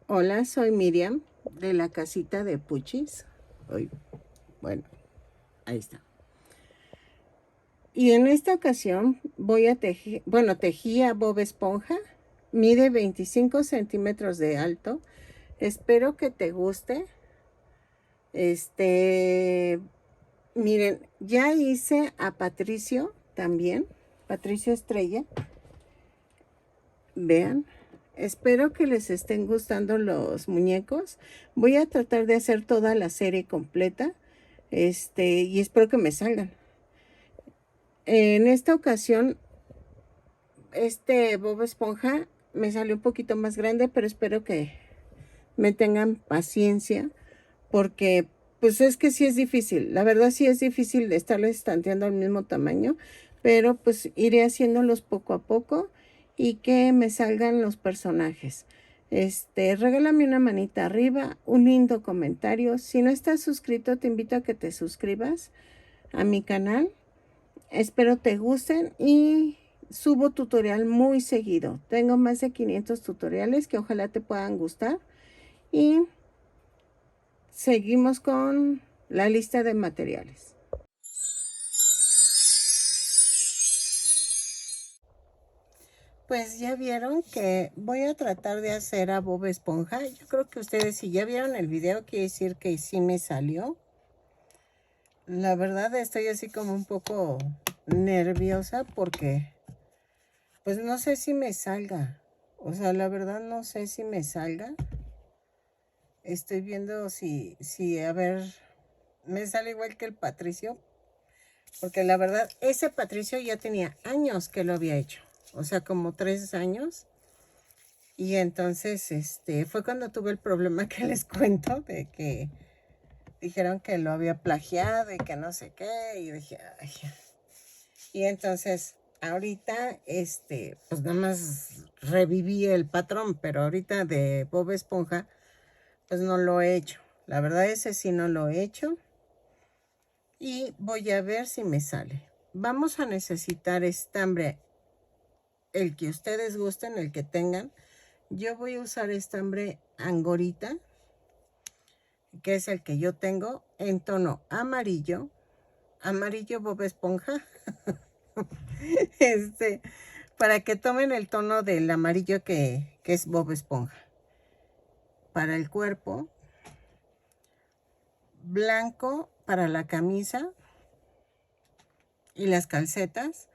Hola, soy Miriam de la casita de Puchis. Hoy, bueno, ahí está. Y en esta ocasión voy a tejer, tejí a Bob Esponja. Mide 25 centímetros de alto. Espero que te guste. Este, miren, ya hice a Patricio también, Patricio Estrella. Vean. Espero que les estén gustando los muñecos. Voy a tratar de hacer toda la serie completa. Y espero que me salgan. En esta ocasión, Bob Esponja me salió un poquito más grande, pero espero que me tengan paciencia, porque pues es que sí es difícil. La verdad sí es difícil de estarles tanteando al mismo tamaño, pero pues iré haciéndolos poco a poco y que me salgan los personajes. Regálame una manita arriba, un lindo comentario. Si no estás suscrito, te invito a que te suscribas a mi canal. Espero te gusten y subo tutorial muy seguido. Tengo más de 500 tutoriales que ojalá te puedan gustar. Y seguimos con la lista de materiales. Pues ya vieron que voy a tratar de hacer a Bob Esponja. Yo creo que ustedes, si ya vieron el video, quiere decir que sí me salió. La verdad estoy así como un poco nerviosa porque pues no sé si me salga. O sea, la verdad no sé si me salga. Estoy viendo si, a ver, me sale igual que el Patricio. Porque la verdad, ese Patricio ya tenía años que lo había hecho. O sea, como 3 años. Y entonces, fue cuando tuve el problema que les cuento de que dijeron que lo había plagiado y que no sé qué. Y dije, ay. Y entonces, ahorita, pues nada más reviví el patrón, pero ahorita de Bob Esponja, pues no lo he hecho. La verdad, ese sí no lo he hecho. Y voy a ver si me sale. Vamos a necesitar estambre, el que ustedes gusten, el que tengan. Yo voy a usar estambre Angorita, que es el que yo tengo, en tono amarillo. Amarillo Bob Esponja. Para que tomen el tono del amarillo que es Bob Esponja. Para el cuerpo, blanco para la camisa y las calcetas,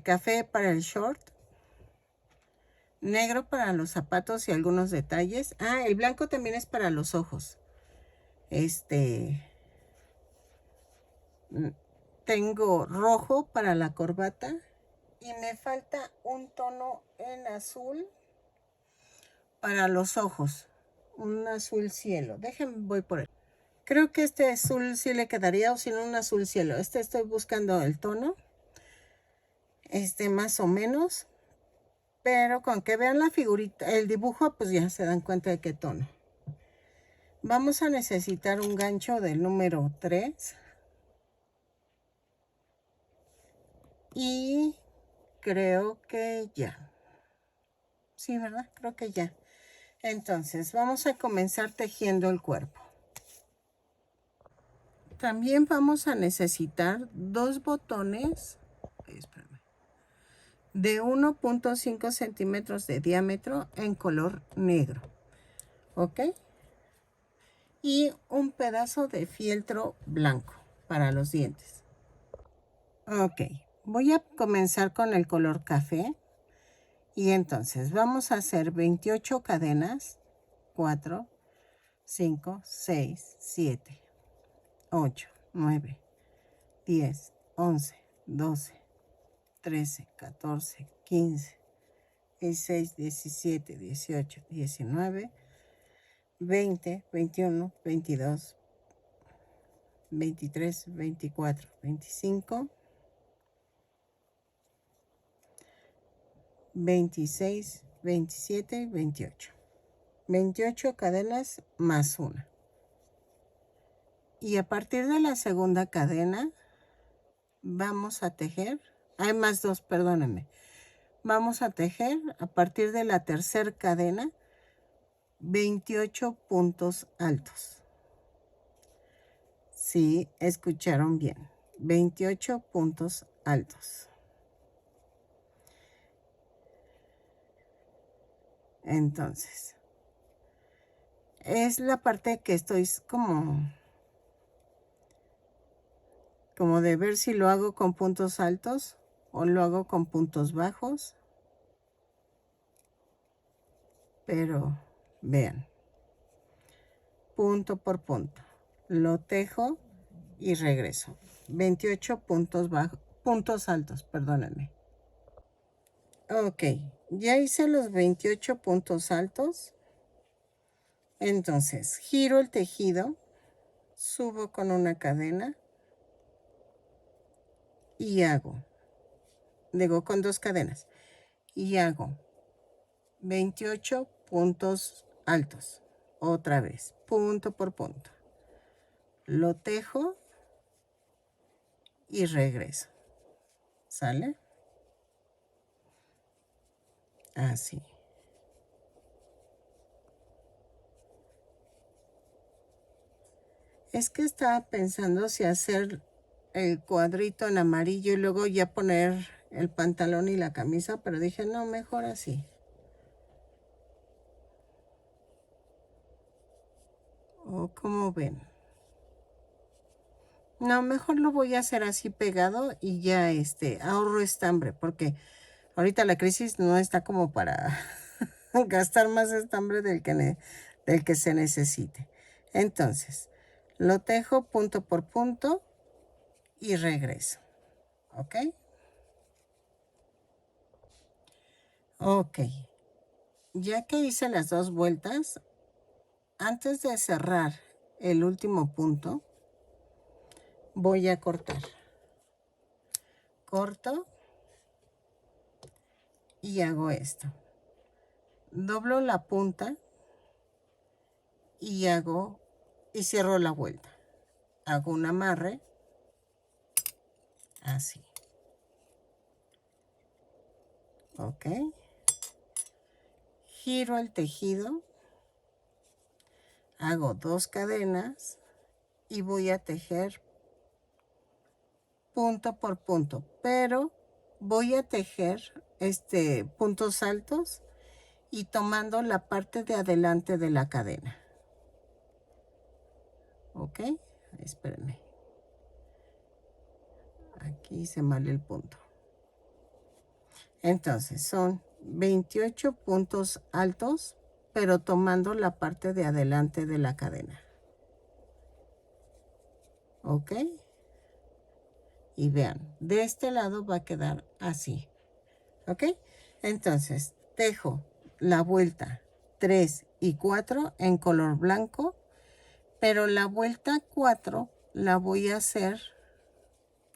café para el short, negro para los zapatos y algunos detalles. Ah, el blanco también es para los ojos. Tengo rojo para la corbata y me falta un tono en azul para los ojos, un azul cielo. Déjenme, voy por él. Creo que este azul sí le quedaría, o si no un azul cielo. Estoy buscando el tono, más o menos, pero con que vean la figurita, el dibujo, pues ya se dan cuenta de qué tono. Vamos a necesitar un gancho del número 3 y creo que ya. Sí, ¿verdad? Creo que ya. Entonces, vamos a comenzar tejiendo el cuerpo. También vamos a necesitar 2 botones de 1.5 centímetros de diámetro en color negro. ¿Ok? Y un pedazo de fieltro blanco para los dientes. Ok, voy a comenzar con el color café. Y entonces vamos a hacer 28 cadenas. 4, 5, 6, 7, 8, 9, 10, 11, 12, 13, 14, 15, 16, 17, 18, 19, 20, 21, 22, 23, 24, 25, 26, 27 y 28. 28 cadenas más una. Y a partir de la segunda cadena vamos a tejer, hay más 2, perdónenme. Vamos a tejer a partir de la tercera cadena 28 puntos altos. Sí, escucharon bien. 28 puntos altos. Entonces, es la parte que estoy como de ver si lo hago con puntos altos o lo hago con puntos bajos. Pero vean, punto por punto. Lo tejo y regreso. 28 puntos altos, perdónenme. Ok, ya hice los 28 puntos altos. Entonces, giro el tejido, subo con una cadena y digo con 2 cadenas, y hago 28 puntos altos. Otra vez, punto por punto. Lo tejo y regreso. ¿Sale? Así. Es que estaba pensando si hacer el cuadrito en amarillo y luego ya poner el pantalón y la camisa, pero dije, no, mejor así. ¿O cómo ven? No, mejor lo voy a hacer así pegado y ya ahorro estambre, porque ahorita la crisis no está como para gastar más estambre del que se necesite. Entonces, lo tejo punto por punto y regreso. ¿Ok? Ok. Ya que hice las 2 vueltas, antes de cerrar el último punto, voy a cortar. Corto y hago esto. Doblo la punta y cierro la vuelta. Hago un amarre así. Ok. Giro el tejido, hago 2 cadenas y voy a tejer punto por punto, pero voy a tejer puntos altos y tomando la parte de adelante de la cadena. ¿Ok? Espérenme. Aquí hice mal el punto. Entonces son 28 puntos altos, pero tomando la parte de adelante de la cadena. ¿Ok? Y vean, de este lado va a quedar así. ¿Ok? Entonces, tejo la vuelta 3 y 4 en color blanco, pero la vuelta 4 la voy a hacer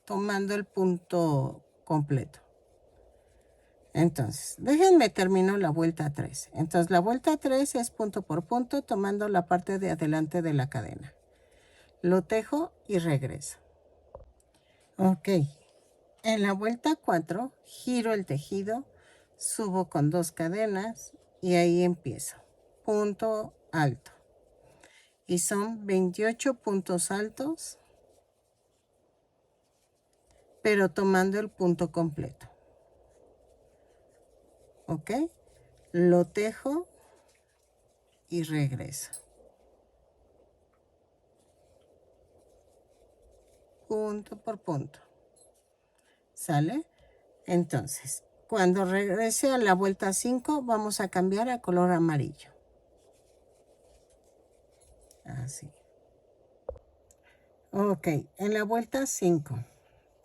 tomando el punto completo. Entonces, déjenme termino la vuelta 3. Entonces, la vuelta 3 es punto por punto tomando la parte de adelante de la cadena. Lo tejo y regreso. Ok. En la vuelta 4, giro el tejido, subo con 2 cadenas y ahí empiezo. Punto alto. Y son 28 puntos altos, pero tomando el punto completo. ¿Ok? Lo tejo y regreso. Punto por punto. ¿Sale? Entonces, cuando regrese a la vuelta 5, vamos a cambiar a color amarillo. Así. Ok, en la vuelta 5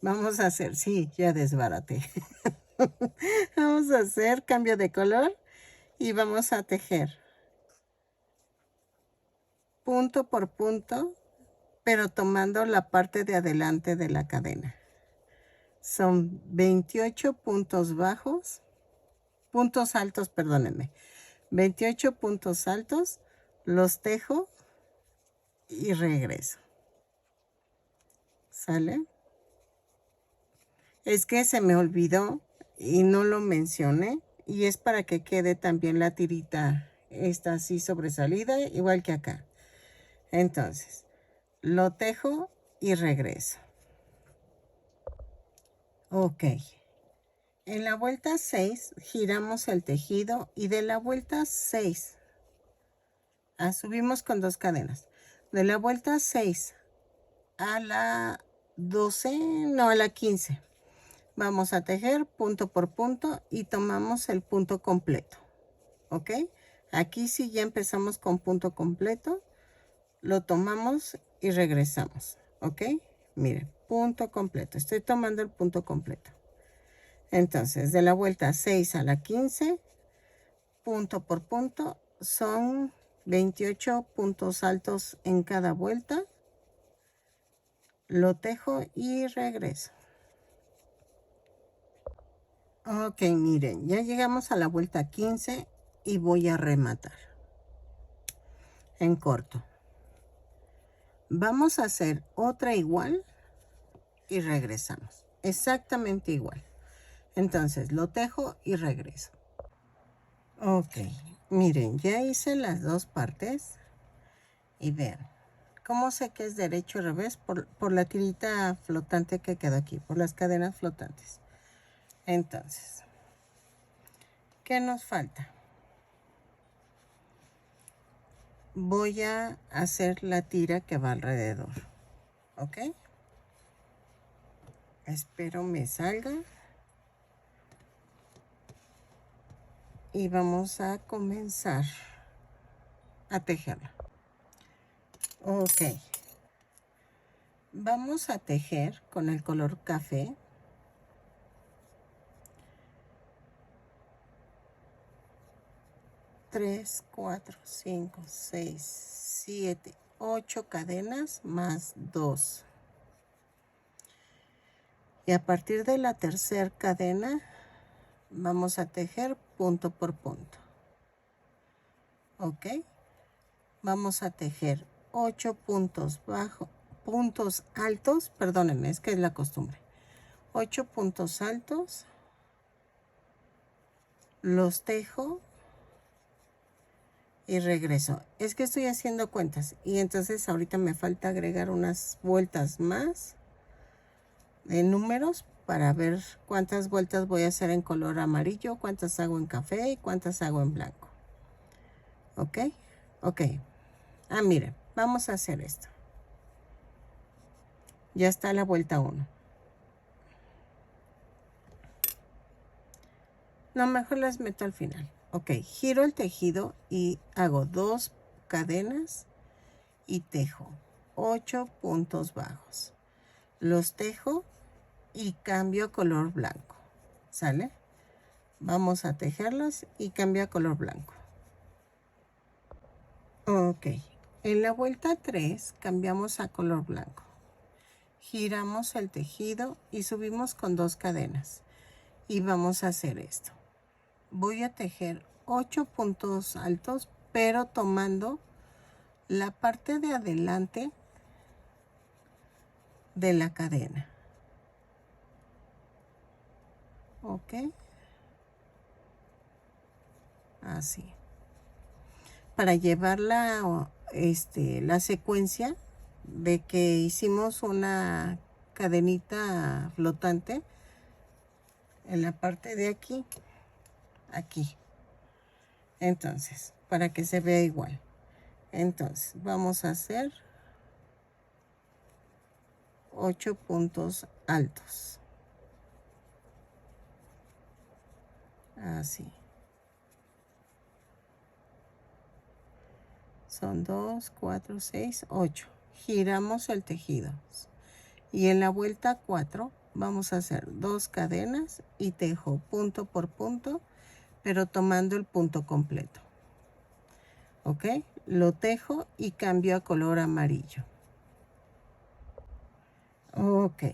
vamos a hacer, sí, ya desbaraté. Vamos a hacer cambio de color y vamos a tejer punto por punto, pero tomando la parte de adelante de la cadena. Son 28 puntos bajos, puntos altos, perdónenme. 28 puntos altos, los tejo y regreso. ¿Sale? Es que se me olvidó y no lo mencioné y es para que quede también la tirita está así sobresalida, igual que acá. Entonces, lo tejo y regreso. Ok. En la vuelta 6 giramos el tejido y de la vuelta 6 subimos con 2 cadenas. De la vuelta 6 a la 12, no, a la 15. Vamos a tejer punto por punto y tomamos el punto completo. ¿Ok? Aquí sí ya empezamos con punto completo. Lo tomamos y regresamos. ¿Ok? Miren, punto completo. Estoy tomando el punto completo. Entonces, de la vuelta 6 a la 15, punto por punto, son 28 puntos altos en cada vuelta. Lo tejo y regreso. Ok, miren, ya llegamos a la vuelta 15 y voy a rematar en corto. Vamos a hacer otra igual y regresamos. Exactamente igual. Entonces, lo tejo y regreso. Ok, miren, ya hice las dos partes y vean. ¿Cómo sé que es derecho y revés? Por la tirita flotante que quedó aquí, por las cadenas flotantes. Entonces, ¿qué nos falta? Voy a hacer la tira que va alrededor. ¿Ok? Espero me salga. Y vamos a comenzar a tejerla. Ok. Vamos a tejer con el color café. Tres, 4, 5, 6, 7, 8 cadenas más 2. Y a partir de la tercera cadena vamos a tejer punto por punto. ¿Ok? Vamos a tejer 8 puntos puntos altos, perdónenme, es que es la costumbre. 8 puntos altos. Los tejo y regreso. Es que estoy haciendo cuentas y entonces ahorita me falta agregar unas vueltas más de números para ver cuántas vueltas voy a hacer en color amarillo, cuántas hago en café y cuántas hago en blanco. ¿Ok? Ok. Miren, vamos a hacer esto. Ya está la vuelta 1. No, mejor las meto al final. Ok, giro el tejido y hago 2 cadenas y tejo 8 puntos bajos. Los tejo y cambio a color blanco. ¿Sale? Vamos a tejerlas y cambio a color blanco. Ok. En la vuelta 3 cambiamos a color blanco. Giramos el tejido y subimos con 2 cadenas. Y vamos a hacer esto. Voy a tejer 8 puntos altos, pero tomando la parte de adelante de la cadena. Ok. Así. Para llevar la secuencia de que hicimos una cadenita flotante en la parte de aquí. Entonces, para que se vea igual. Entonces, vamos a hacer 8 puntos altos. Así. Son 2, 4, 6, 8. Giramos el tejido. Y en la vuelta 4 vamos a hacer 2 cadenas y tejo punto por punto, pero tomando el punto completo. ¿Ok? Lo tejo y cambio a color amarillo. Ok.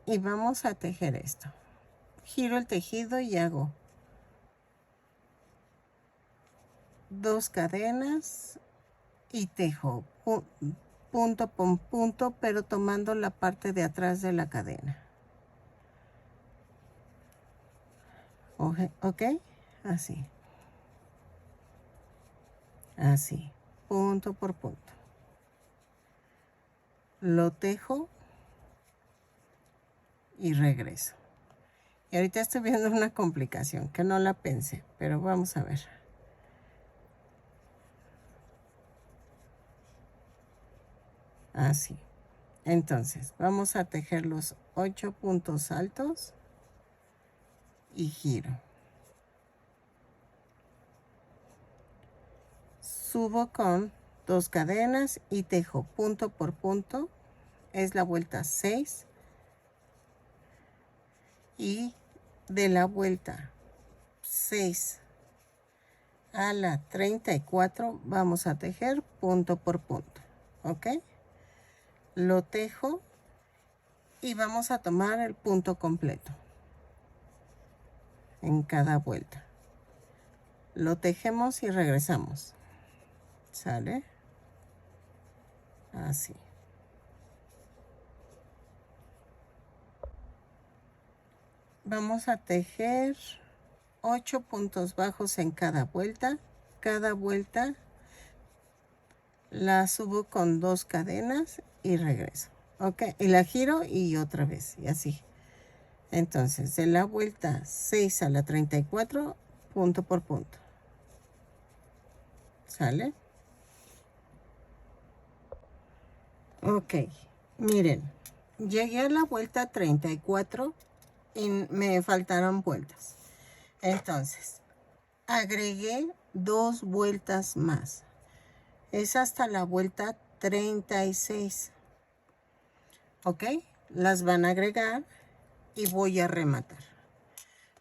Y vamos a tejer esto. Giro el tejido y hago 2 cadenas y tejo punto por punto, pero tomando la parte de atrás de la cadena. ¿Ok? así, así, punto por punto. Lo tejo y regreso. Y ahorita estoy viendo una complicación que no la pensé, pero vamos a ver. Así. Entonces, vamos a tejer los 8 puntos altos y giro. Subo con 2 cadenas y tejo punto por punto. Es la vuelta 6. Y de la vuelta 6 a la 34 vamos a tejer punto por punto. ¿Ok? Lo tejo y vamos a tomar el punto completo en cada vuelta. Lo tejemos y regresamos. ¿Sale? Así. Vamos a tejer 8 puntos bajos en cada vuelta. Cada vuelta la subo con 2 cadenas y regreso. Ok, y la giro y otra vez, y así. Entonces, de la vuelta 6 a la 34, punto por punto. ¿Sale? Ok, miren, llegué a la vuelta 34 y me faltaron vueltas. Entonces, agregué 2 vueltas más. Es hasta la vuelta 36. ¿Ok? Las van a agregar y voy a rematar.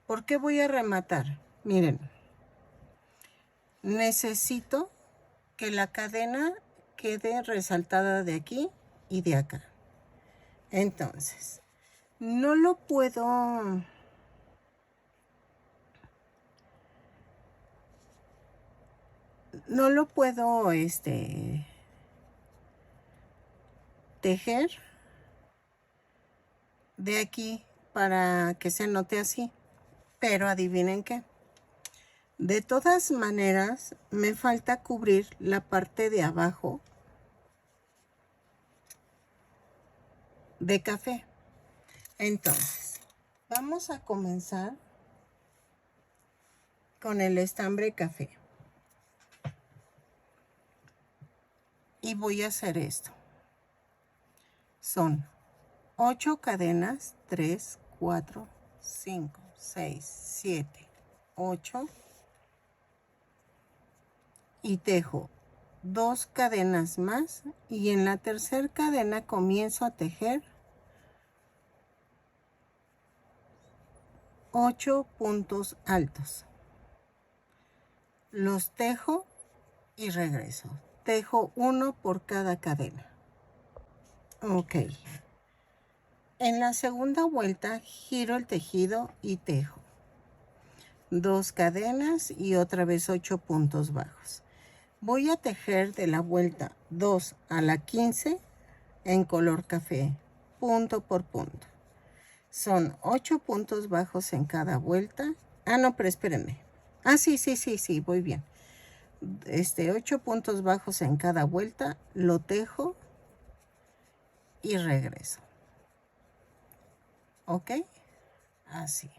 ¿Por qué voy a rematar? Miren, necesito que la cadena quede resaltada de aquí y de acá. Entonces, no lo puedo... No lo puedo, tejer de aquí para que se note así. Pero adivinen qué. De todas maneras, me falta cubrir la parte de abajo de café. Entonces, vamos a comenzar con el estambre café. Y voy a hacer esto. Son 8 cadenas, 3, 4, 5, 6, 7, 8. Y tejo 2 cadenas más y en la tercera cadena comienzo a tejer 8 puntos altos. Los tejo y regreso. Tejo 1 por cada cadena. Ok. En la segunda vuelta giro el tejido y tejo 2 cadenas y otra vez 8 puntos bajos. Voy a tejer de la vuelta 2 a la 15 en color café, punto por punto. Son 8 puntos bajos en cada vuelta. Ah, no, pero espérenme. Ah, sí, voy bien. 8 puntos bajos en cada vuelta, lo tejo y regreso. ¿Ok? Así.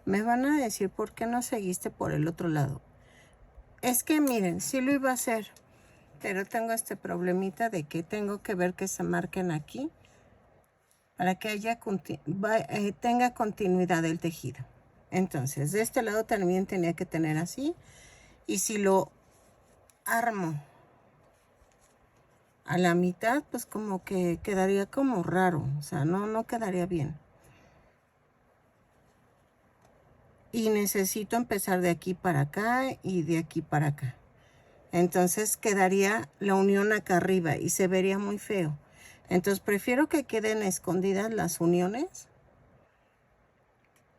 Me van a decir por qué no seguiste por el otro lado. Es que miren, sí lo iba a hacer, pero tengo este problemita de que tengo que ver que se marquen aquí para que tenga continuidad el tejido. Entonces, de este lado también tenía que tener así. Y si lo armo a la mitad, pues como que quedaría como raro. O sea, no quedaría bien. Y necesito empezar de aquí para acá y de aquí para acá. Entonces quedaría la unión acá arriba y se vería muy feo. Entonces prefiero que queden escondidas las uniones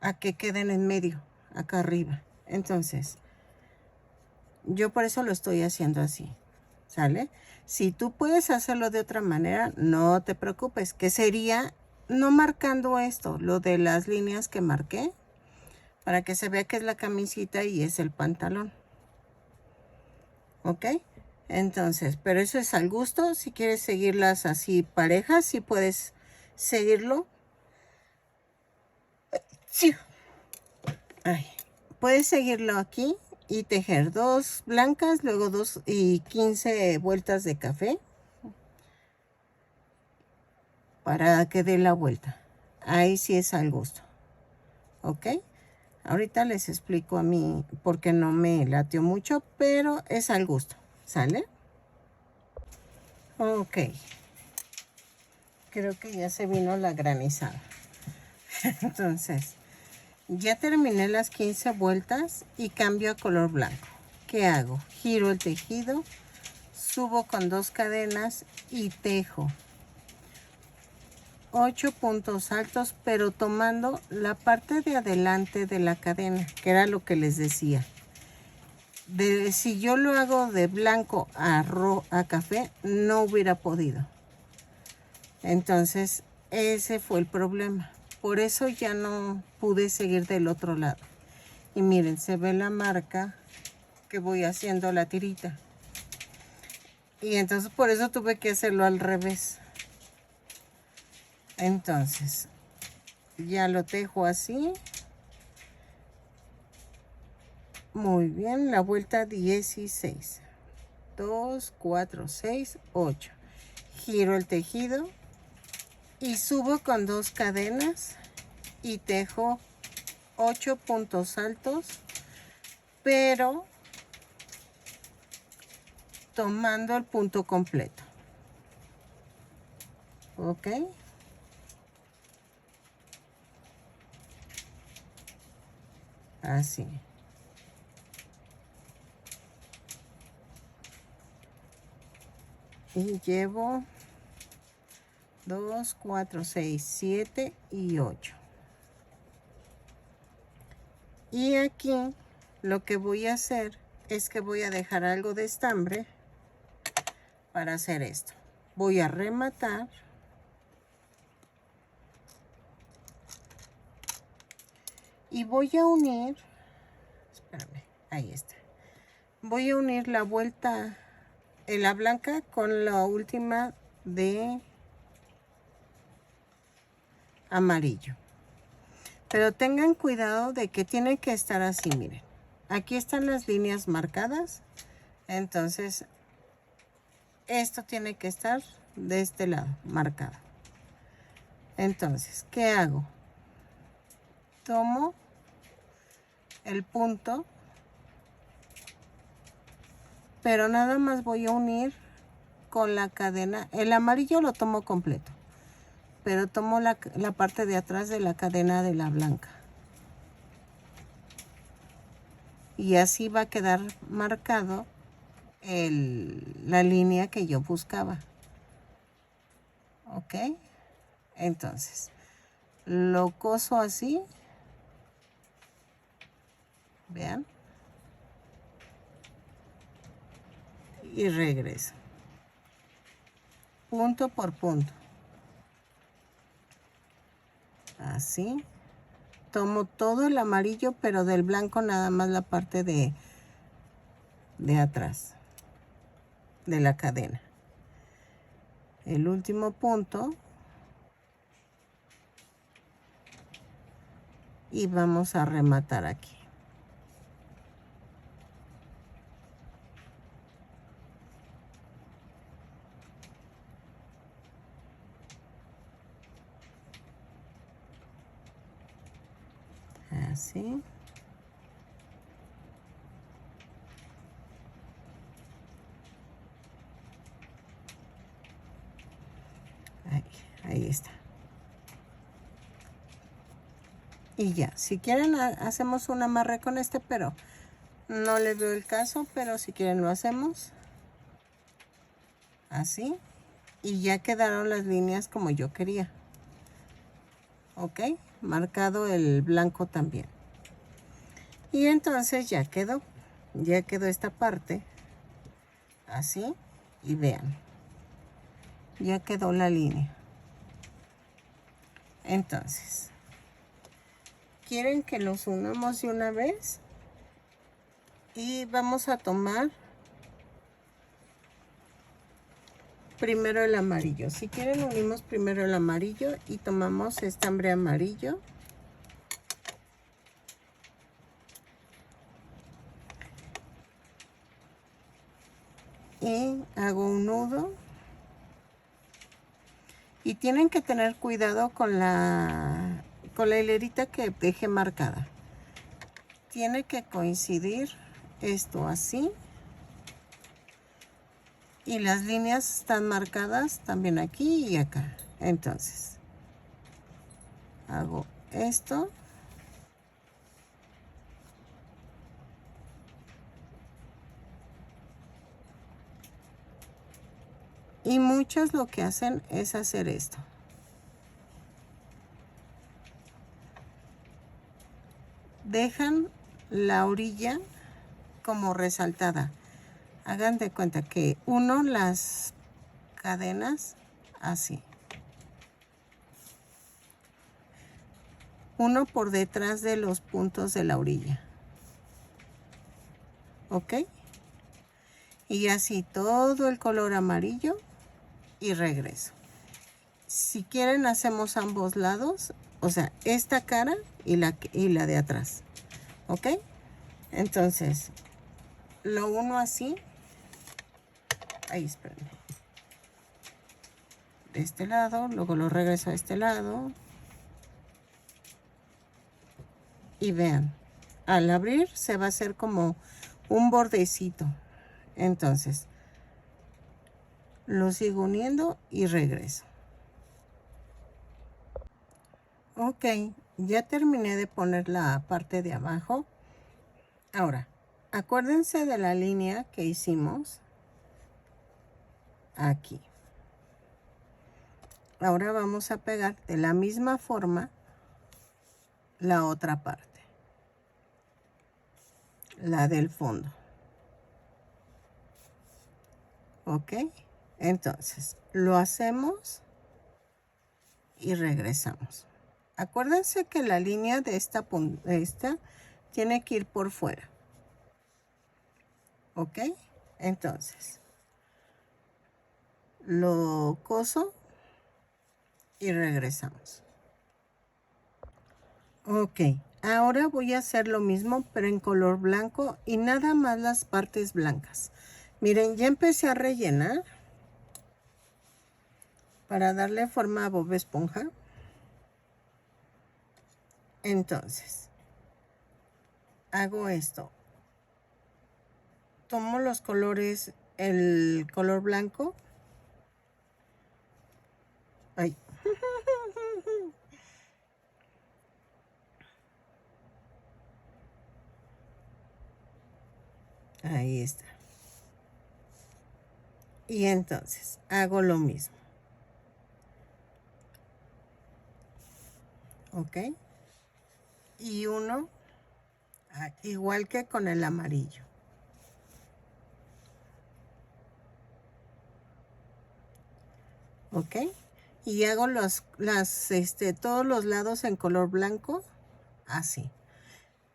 a que queden en medio, acá arriba. Entonces, yo por eso lo estoy haciendo así, ¿sale? Si tú puedes hacerlo de otra manera, no te preocupes, que sería no marcando esto, lo de las líneas que marqué, para que se vea que es la camisita y es el pantalón. ¿Ok? Entonces, pero eso es al gusto. Si quieres seguirlas así parejas, sí puedes seguirlo. Sí. Ay. Puedes seguirlo aquí y tejer 2 blancas, luego 2 y 15 vueltas de café para que dé la vuelta. Ahí sí es al gusto. ¿Ok? Ahorita les explico a mí porque no me latió mucho, pero es al gusto. ¿Sale? Ok. Creo que ya se vino la granizada. Entonces, ya terminé las 15 vueltas y cambio a color blanco. ¿Qué hago? Giro el tejido, subo con 2 cadenas y tejo 8 puntos altos, pero tomando la parte de adelante de la cadena, que era lo que les decía. Si yo lo hago de blanco a café, no hubiera podido. Entonces, ese fue el problema. Por eso ya no pude seguir del otro lado. Y miren, se ve la marca que voy haciendo la tirita. Y entonces por eso tuve que hacerlo al revés. Entonces, ya lo tejo así. Muy bien, la vuelta 16. 2, 4, 6, 8. Giro el tejido y subo con 2 cadenas y tejo 8 puntos altos, pero tomando el punto completo. ¿Ok? Así. Y llevo 2, 4, 6, 7 y 8. Y aquí lo que voy a hacer es que voy a dejar algo de estambre para hacer esto. Voy a rematar. Y voy a unir, espérame, ahí está. Voy a unir la vuelta en la blanca con la última de amarillo. Pero tengan cuidado de que tiene que estar así, miren. Aquí están las líneas marcadas. Entonces, esto tiene que estar de este lado, marcado. Entonces, ¿qué hago? Tomo el punto, pero nada más voy a unir con la cadena. El amarillo lo tomo completo, pero tomo la parte de atrás de la cadena de la blanca. Y así va a quedar marcado la línea que yo buscaba. ¿Ok? Entonces, lo coso así. Vean. Y regreso. Punto por punto. Así. Tomo todo el amarillo, pero del blanco nada más la parte de atrás de la cadena. El último punto. Y vamos a rematar aquí. Así. Ahí está. Y ya, si quieren hacemos un amarre con este, pero no le veo el caso, pero si quieren lo hacemos. Así. Y ya quedaron las líneas como yo quería. ¿Ok? Marcado el blanco también. Y entonces ya quedó. Ya quedó esta parte. Así. Y vean. Ya quedó la línea. Entonces, ¿quieren que los unamos de una vez? Y vamos a tomar primero el amarillo. Si quieren, unimos primero el amarillo y tomamos estambre amarillo. Y hago un nudo. Y tienen que tener cuidado con la hilerita que dejé marcada. Tiene que coincidir esto así. Y las líneas están marcadas también aquí y acá. Entonces, hago esto. Y muchos lo que hacen es hacer esto. Dejan la orilla como resaltada. Hagan de cuenta que uno las cadenas así. Uno por detrás de los puntos de la orilla. ¿Ok? Y así todo el color amarillo y regreso. Si quieren hacemos ambos lados, o sea, esta cara y la de atrás. ¿Ok? Entonces, lo uno así. Ahí, espérenme. De este lado, luego lo regreso a este lado. Y vean, al abrir se va a hacer como un bordecito. Entonces, lo sigo uniendo y regreso. Ok, ya terminé de poner la parte de abajo. Ahora, acuérdense de la línea que hicimos aquí. Ahora vamos a pegar de la misma forma la otra parte, la del fondo. Ok, entonces lo hacemos y regresamos. Acuérdense que la línea de esta tiene que ir por fuera. Ok, entonces lo coso y regresamos. Ok, ahora voy a hacer lo mismo pero en color blanco y nada más las partes blancas. Miren, ya empecé a rellenar para darle forma a Bob Esponja. Entonces, hago esto. Tomo los colores, el color blanco. Ay. Ahí está. Y entonces hago lo mismo. ¿Ok? Y uno, igual que con el amarillo. ¿Ok? Y hago todos los lados en color blanco, así.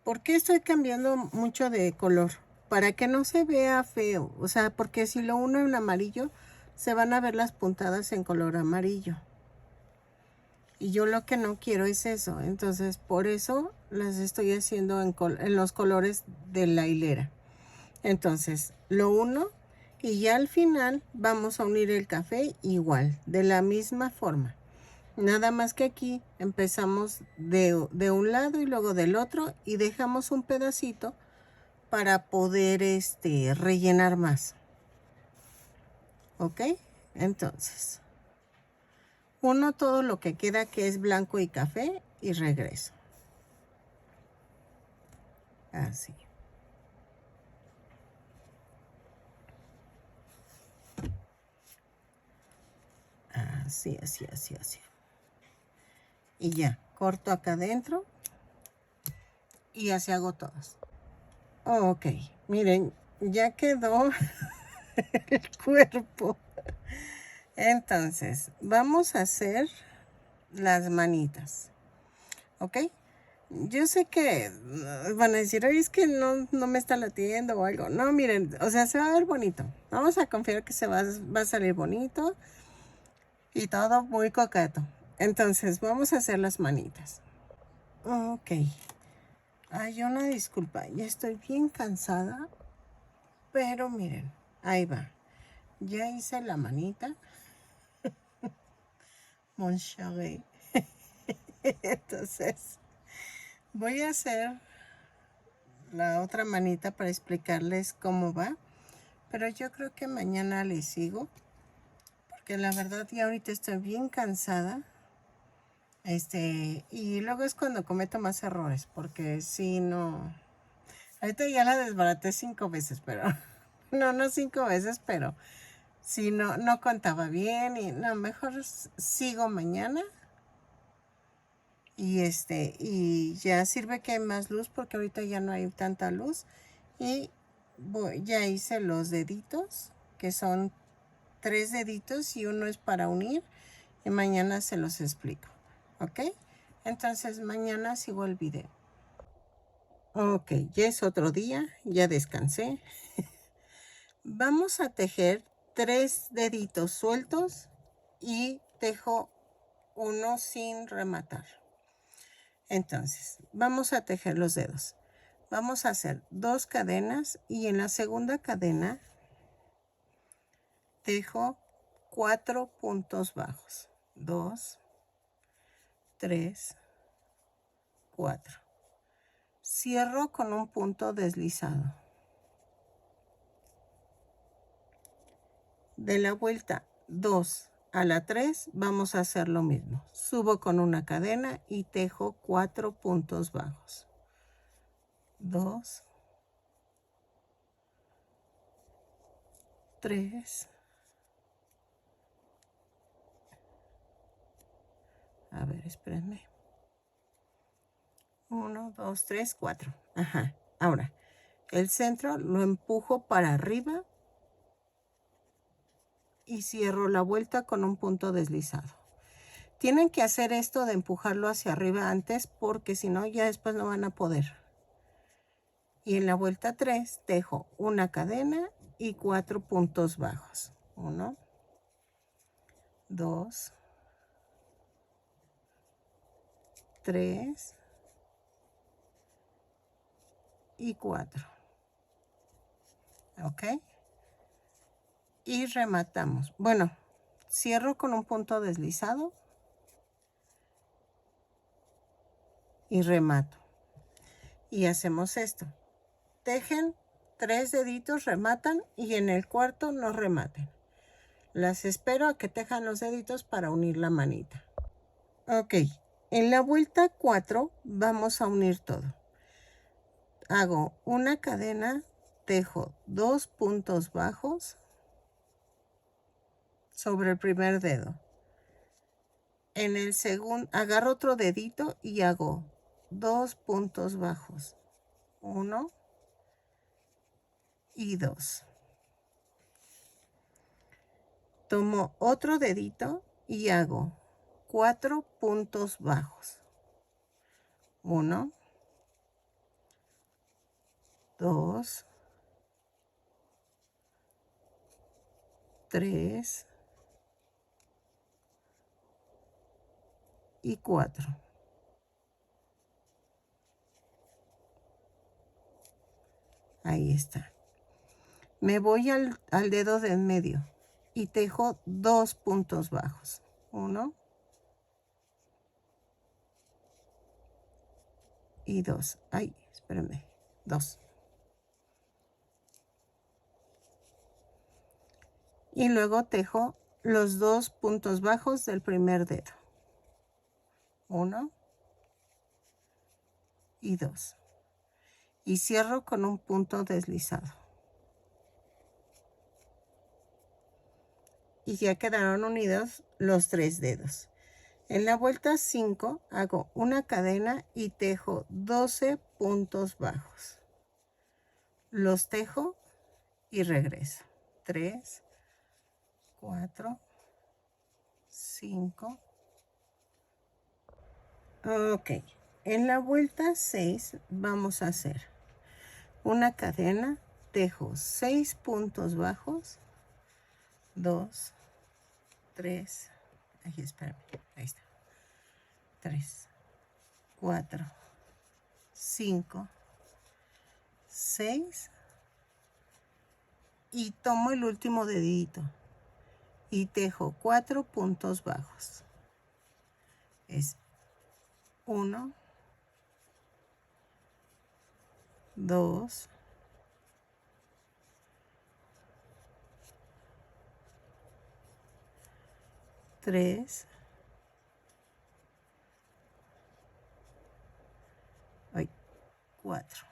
¿Por qué estoy cambiando mucho de color? Para que no se vea feo. O sea, porque si lo uno en amarillo, se van a ver las puntadas en color amarillo. Y yo lo que no quiero es eso. Entonces, por eso las estoy haciendo en los colores de la hilera. Entonces, lo uno y ya al final vamos a unir el café igual, de la misma forma. Nada más que aquí empezamos de un lado y luego del otro y dejamos un pedacito para poder rellenar más. ¿Ok? Entonces, uno todo lo que queda que es blanco y café y regreso. Así. Así, así, así, así. Y ya, corto acá adentro y así hago todos. Ok, miren, ya quedó el cuerpo. Entonces, vamos a hacer las manitas, ¿ok? Yo sé que van a decir, oye, es que no me está latiendo o algo. No, miren, o sea, se va a ver bonito. Vamos a confiar que va a salir bonito y todo muy coqueto. Entonces, vamos a hacer las manitas. Ok. Ay, una disculpa, ya estoy bien cansada, pero miren, ahí va. Ya hice la manita. Mon chéri. Entonces, voy a hacer la otra manita para explicarles cómo va. Pero yo creo que mañana les sigo. Porque la verdad ya ahorita estoy bien cansada. Y luego es cuando cometo más errores. Porque si no... Ahorita ya la desbaraté 5 veces, pero... No 5 veces, pero... Si no contaba bien. Y no, mejor sigo mañana. Y ya sirve que hay más luz porque ahorita ya no hay tanta luz. Y ya hice los deditos, que son 3 deditos y uno es para unir. Y mañana se los explico, ¿ok? Entonces mañana sigo el video. Ok, ya es otro día, ya descansé. Vamos a tejer 3 deditos sueltos y tejo uno sin rematar. Entonces, vamos a tejer los dedos. Vamos a hacer 2 cadenas y en la segunda cadena tejo 4 puntos bajos. 2, 3, 4. Cierro con un punto deslizado. De la vuelta 2 a la 3 vamos a hacer lo mismo. Subo con una cadena y tejo 4 puntos bajos. 2, 3. A ver, espérenme. 1, 2, 3, 4. Ajá. Ahora, el centro lo empujo para arriba y cierro la vuelta con un punto deslizado. Tienen que hacer esto de empujarlo hacia arriba antes porque si no ya después no van a poder. Y en la vuelta 3 tejo una cadena y 4 puntos bajos. 1, 2, 3 y 4. ¿Ok? Y rematamos. Bueno, cierro con un punto deslizado y remato. Y hacemos esto. Tejen 3 deditos, rematan y en el cuarto no rematen. Las espero a que tejan los deditos para unir la manita. Ok, en la vuelta 4 vamos a unir todo. Hago una cadena, tejo 2 puntos bajos sobre el primer dedo. En el segundo, agarro otro dedito y hago 2 puntos bajos. 1 y 2. Tomo otro dedito y hago 4 puntos bajos. 1, 2, 3 y 4. Ahí está. Me voy al dedo del medio y tejo 2 puntos bajos. 1 y 2. Ay, espérenme. 2. Y luego tejo los 2 puntos bajos del primer dedo. 1 y 2. Y cierro con un punto deslizado. Y ya quedaron unidos los 3 dedos. En la vuelta 5 hago una cadena y tejo 12 puntos bajos. Los tejo y regreso. 3, 4, 5, Ok, en la vuelta 6 vamos a hacer una cadena, tejo 6 puntos bajos, 2, 3, ahí espérame, ahí está, 3, 4, 5, 6 y tomo el último dedito y tejo 4 puntos bajos. Es 1, 2, 3, 4.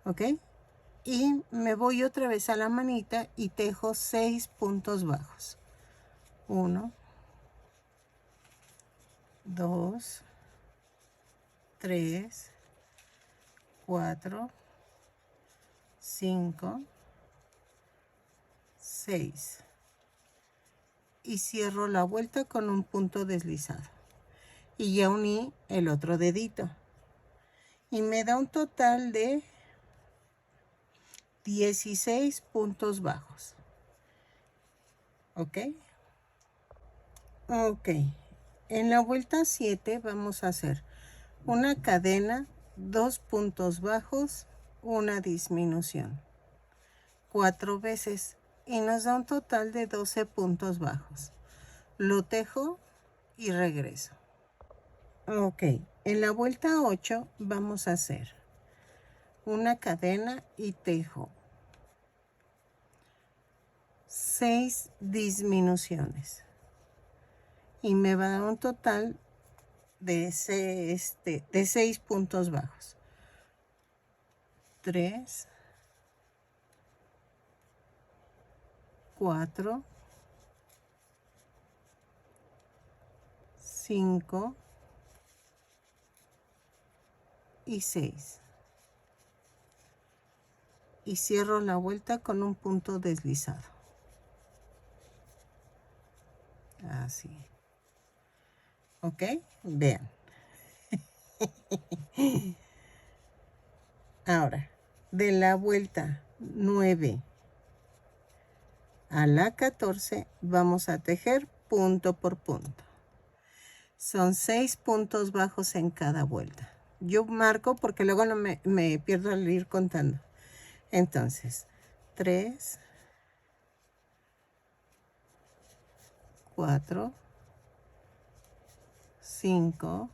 ¿Ok? Y me voy otra vez a la manita y tejo 6 puntos bajos. 1, 2, 3, 4, 5, 6. Y cierro la vuelta con un punto deslizado. Y ya uní el otro dedito. Y me da un total de 16 puntos bajos. ¿Ok? Ok. En la vuelta 7 vamos a hacer una cadena, 2 puntos bajos, una disminución. 4 veces. Y nos da un total de 12 puntos bajos. Lo tejo y regreso. Ok. En la vuelta 8 vamos a hacer una cadena y tejo 6 disminuciones y me va a dar un total de 6 puntos bajos. 3, 4, 5 y 6. Y cierro la vuelta con un punto deslizado. Así. ¿Ok? Vean. Ahora, de la vuelta 9 a la 14 vamos a tejer punto por punto. Son 6 puntos bajos en cada vuelta. Yo marco porque luego no me pierdo al ir contando. Entonces, 3, 4, 5,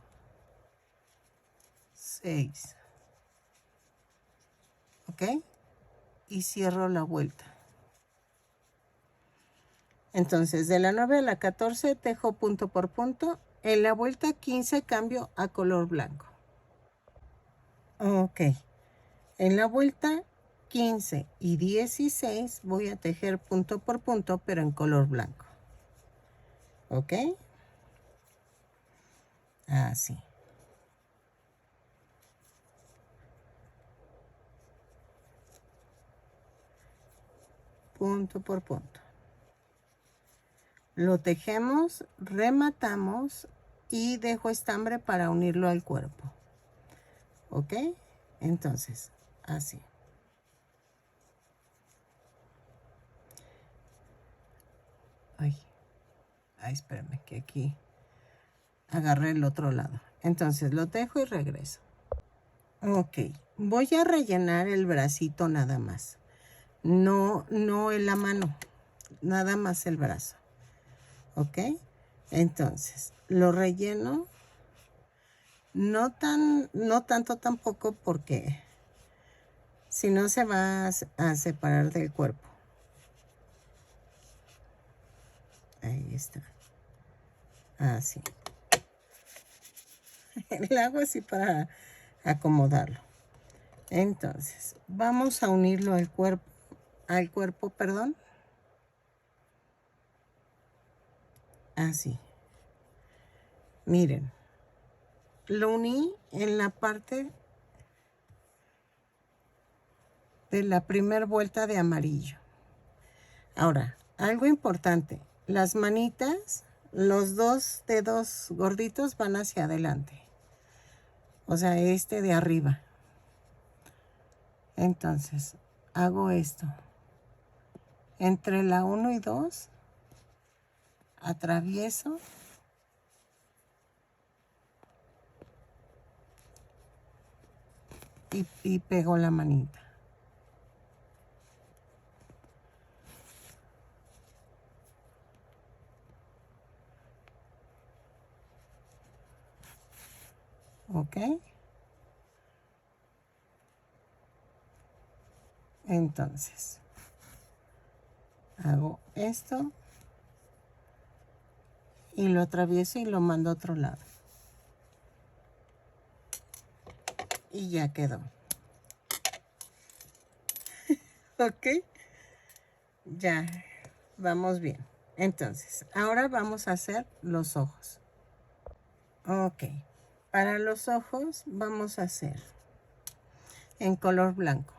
6. ¿Ok? Y cierro la vuelta. Entonces, de la 9 a la 14 tejo punto por punto. En la vuelta 15 cambio a color blanco. Ok. En la vuelta 15 y 16 voy a tejer punto por punto, pero en color blanco. ¿Ok? Así. Punto por punto. Lo tejemos, rematamos y dejo estambre para unirlo al cuerpo. ¿Ok? Entonces, así. Ay, espérame, que aquí agarré el otro lado. Entonces, lo tejo y regreso. Ok, voy a rellenar el bracito nada más. No en la mano, nada más el brazo. ¿Ok? Entonces, lo relleno. No tanto tampoco porque si no se va a separar del cuerpo. Ahí está. Así. Le hago así para acomodarlo. Entonces, vamos a unirlo al cuerpo, perdón. Así. Miren. Lo uní en la parte de la primera vuelta de amarillo. Ahora, algo importante, las manitas, los dos dedos gorditos van hacia adelante, o sea, este de arriba. Entonces, hago esto. Entre la 1 y 2, atravieso y pego la manita. ¿Ok? Entonces, hago esto y lo atravieso y lo mando a otro lado. Y ya quedó. ¿Ok? Ya, vamos bien. Entonces, ahora vamos a hacer los ojos. Ok, para los ojos vamos a hacer en color blanco.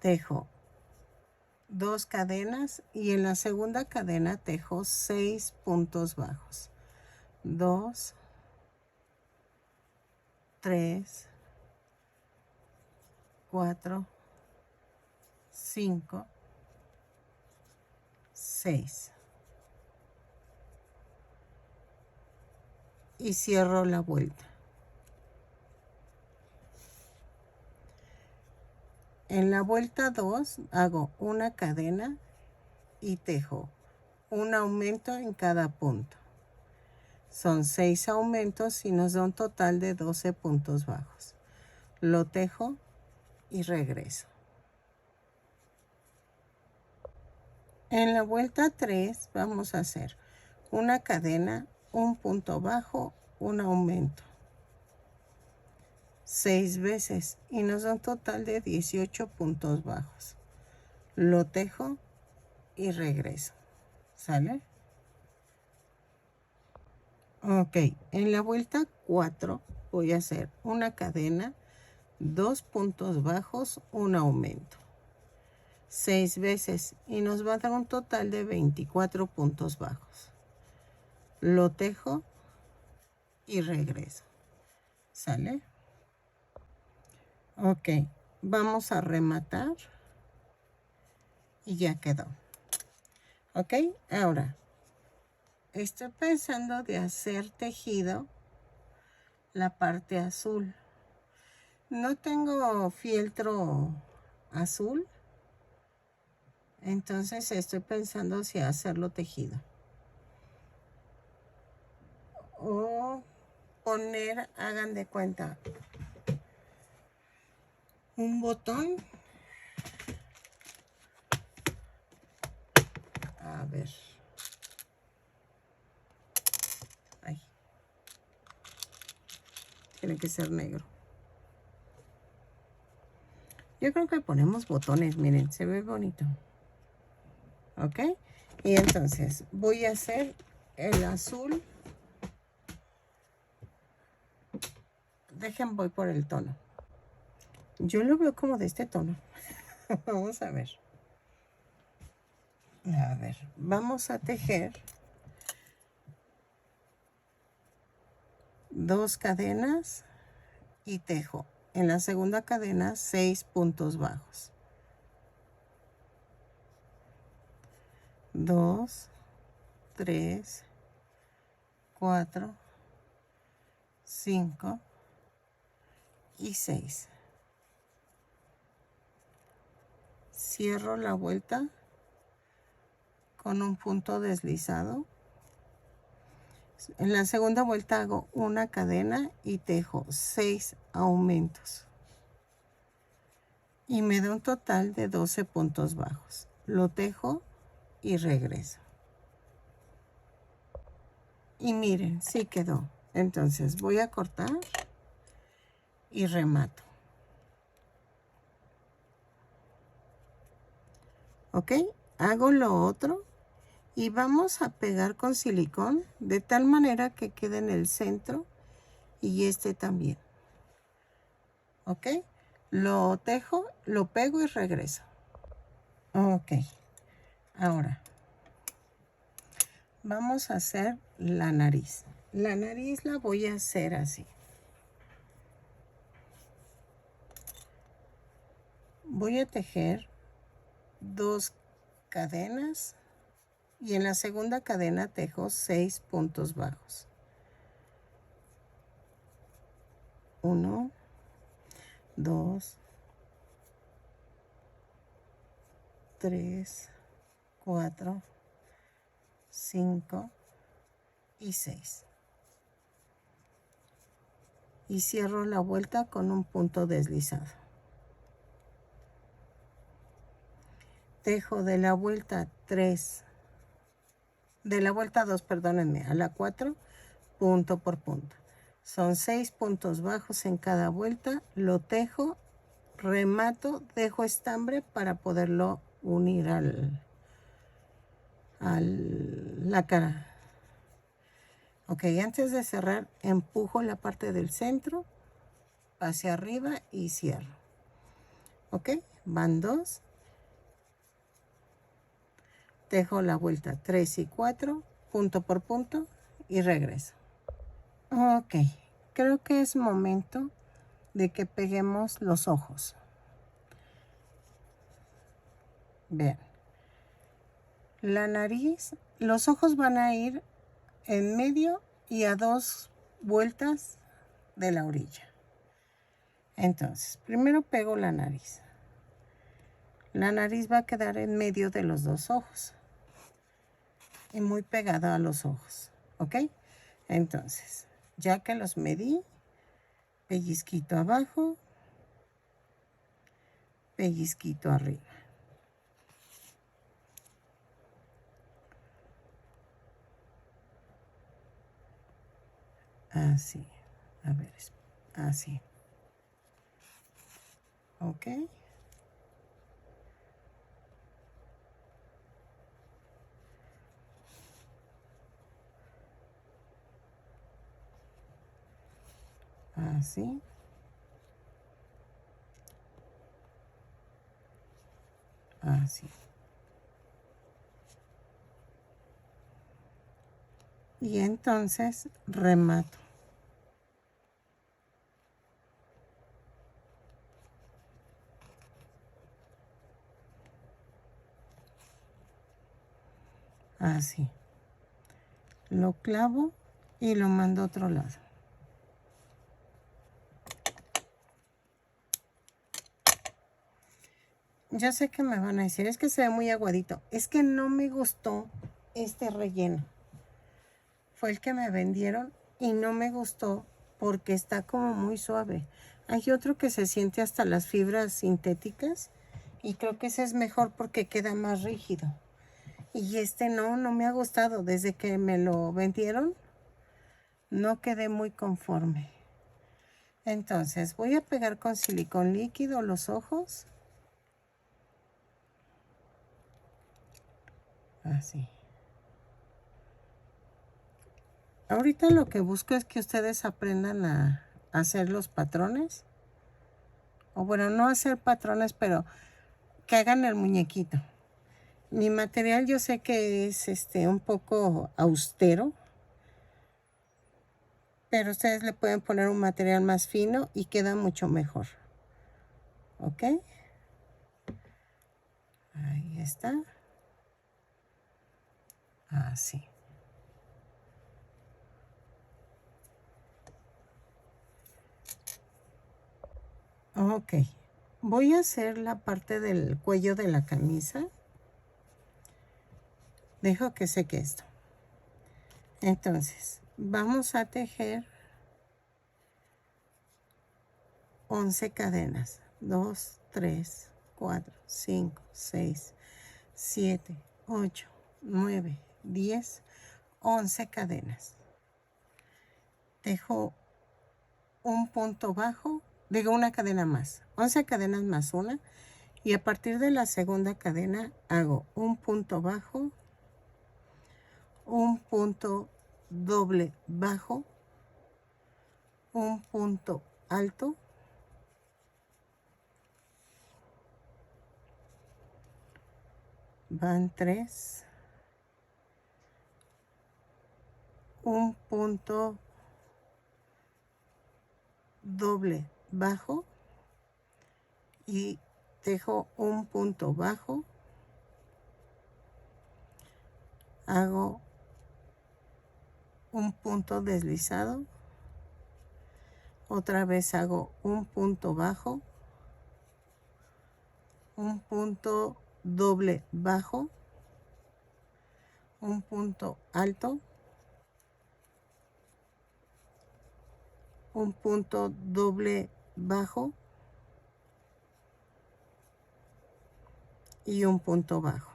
Tejo 2 cadenas y en la segunda cadena tejo 6 puntos bajos. 2, 3, 4, 5, 6. Y cierro la vuelta. En la vuelta 2 hago una cadena y tejo un aumento en cada punto. Son 6 aumentos y nos da un total de 12 puntos bajos. Lo tejo y regreso. En la vuelta 3 vamos a hacer una cadena, un punto bajo, un aumento. 6 veces y nos da un total de 18 puntos bajos. Lo tejo y regreso. ¿Sale? Ok, en la vuelta 4 voy a hacer una cadena, 2 puntos bajos, un aumento. 6 veces y nos va a dar un total de 24 puntos bajos. Lo tejo y regreso. ¿Sale? Ok, vamos a rematar y ya quedó. Ok, ahora estoy pensando de hacer tejido la parte azul. No tengo fieltro azul, entonces estoy pensando si hacerlo tejido o poner, hagan de cuenta, un botón. A ver. Ay. Tiene que ser negro. Yo creo que ponemos botones, miren, se ve bonito. ¿Ok? Y entonces voy a hacer el azul. Dejen, voy por el tono. Yo lo veo como de este tono. Vamos a ver. A ver, vamos a tejer 2 cadenas y tejo en la segunda cadena 6 puntos bajos. 2, 3, 4, 5 y 6. Cierro la vuelta con un punto deslizado. En la segunda vuelta hago una cadena y tejo 6 aumentos. Y me da un total de 12 puntos bajos. Lo tejo y regreso. Y miren, sí quedó. Entonces voy a cortar y remato. ¿Ok? Hago lo otro y vamos a pegar con silicón de tal manera que quede en el centro y este también. ¿Ok? Lo tejo, lo pego y regreso. Ok, ahora vamos a hacer la nariz. La nariz la voy a hacer así. Voy a tejer 2 cadenas y en la segunda cadena tejo 6 puntos bajos. 1, 2, 3, 4, 5 y 6. Y cierro la vuelta con un punto deslizado. Tejo de la vuelta 3, de la vuelta 2, perdónenme, a la 4, punto por punto. Son 6 puntos bajos en cada vuelta. Lo tejo, remato, dejo estambre para poderlo unir a la cara. Ok, antes de cerrar, empujo la parte del centro hacia arriba y cierro. Ok, van 2. Tejo la vuelta 3 y 4, punto por punto y regreso. Ok, creo que es momento de que peguemos los ojos. Vean, la nariz, los ojos van a ir en medio y a 2 vueltas de la orilla. Entonces, primero pego la nariz. La nariz va a quedar en medio de los 2 ojos y muy pegada a los ojos, ¿ok? Entonces, ya que los medí, pellizquito abajo, pellizquito arriba. Así, a ver, así. ¿Ok? Así. Así. Y entonces remato. Así. Lo clavo y lo mando a otro lado. Ya sé que me van a decir, es que se ve muy aguadito. Es que no me gustó este relleno. Fue el que me vendieron y no me gustó porque está como muy suave. Hay otro que se siente hasta las fibras sintéticas y creo que ese es mejor porque queda más rígido. Y este no me ha gustado. Desde que me lo vendieron, no quedé muy conforme. Entonces voy a pegar con silicón líquido los ojos. Así. Ahorita lo que busco es que ustedes aprendan a hacer los patrones. O bueno, no hacer patrones, pero que hagan el muñequito. Mi material yo sé que es un poco austero, pero ustedes le pueden poner un material más fino y queda mucho mejor. ¿Ok? Ahí está. Así. Ok. Voy a hacer la parte del cuello de la camisa. Dejo que seque esto. Entonces, vamos a tejer 11 cadenas. 2, 3, 4, 5, 6, 7, 8, 9, 10, 11 cadenas. Tejo un punto bajo, digo una cadena más, 11 cadenas más una, y a partir de la segunda cadena hago un punto bajo, un punto doble bajo, un punto alto, van 3, un punto doble bajo y dejo un punto bajo, hago un punto deslizado, otra vez hago un punto bajo, un punto doble bajo, un punto alto, un punto doble bajo y un punto bajo.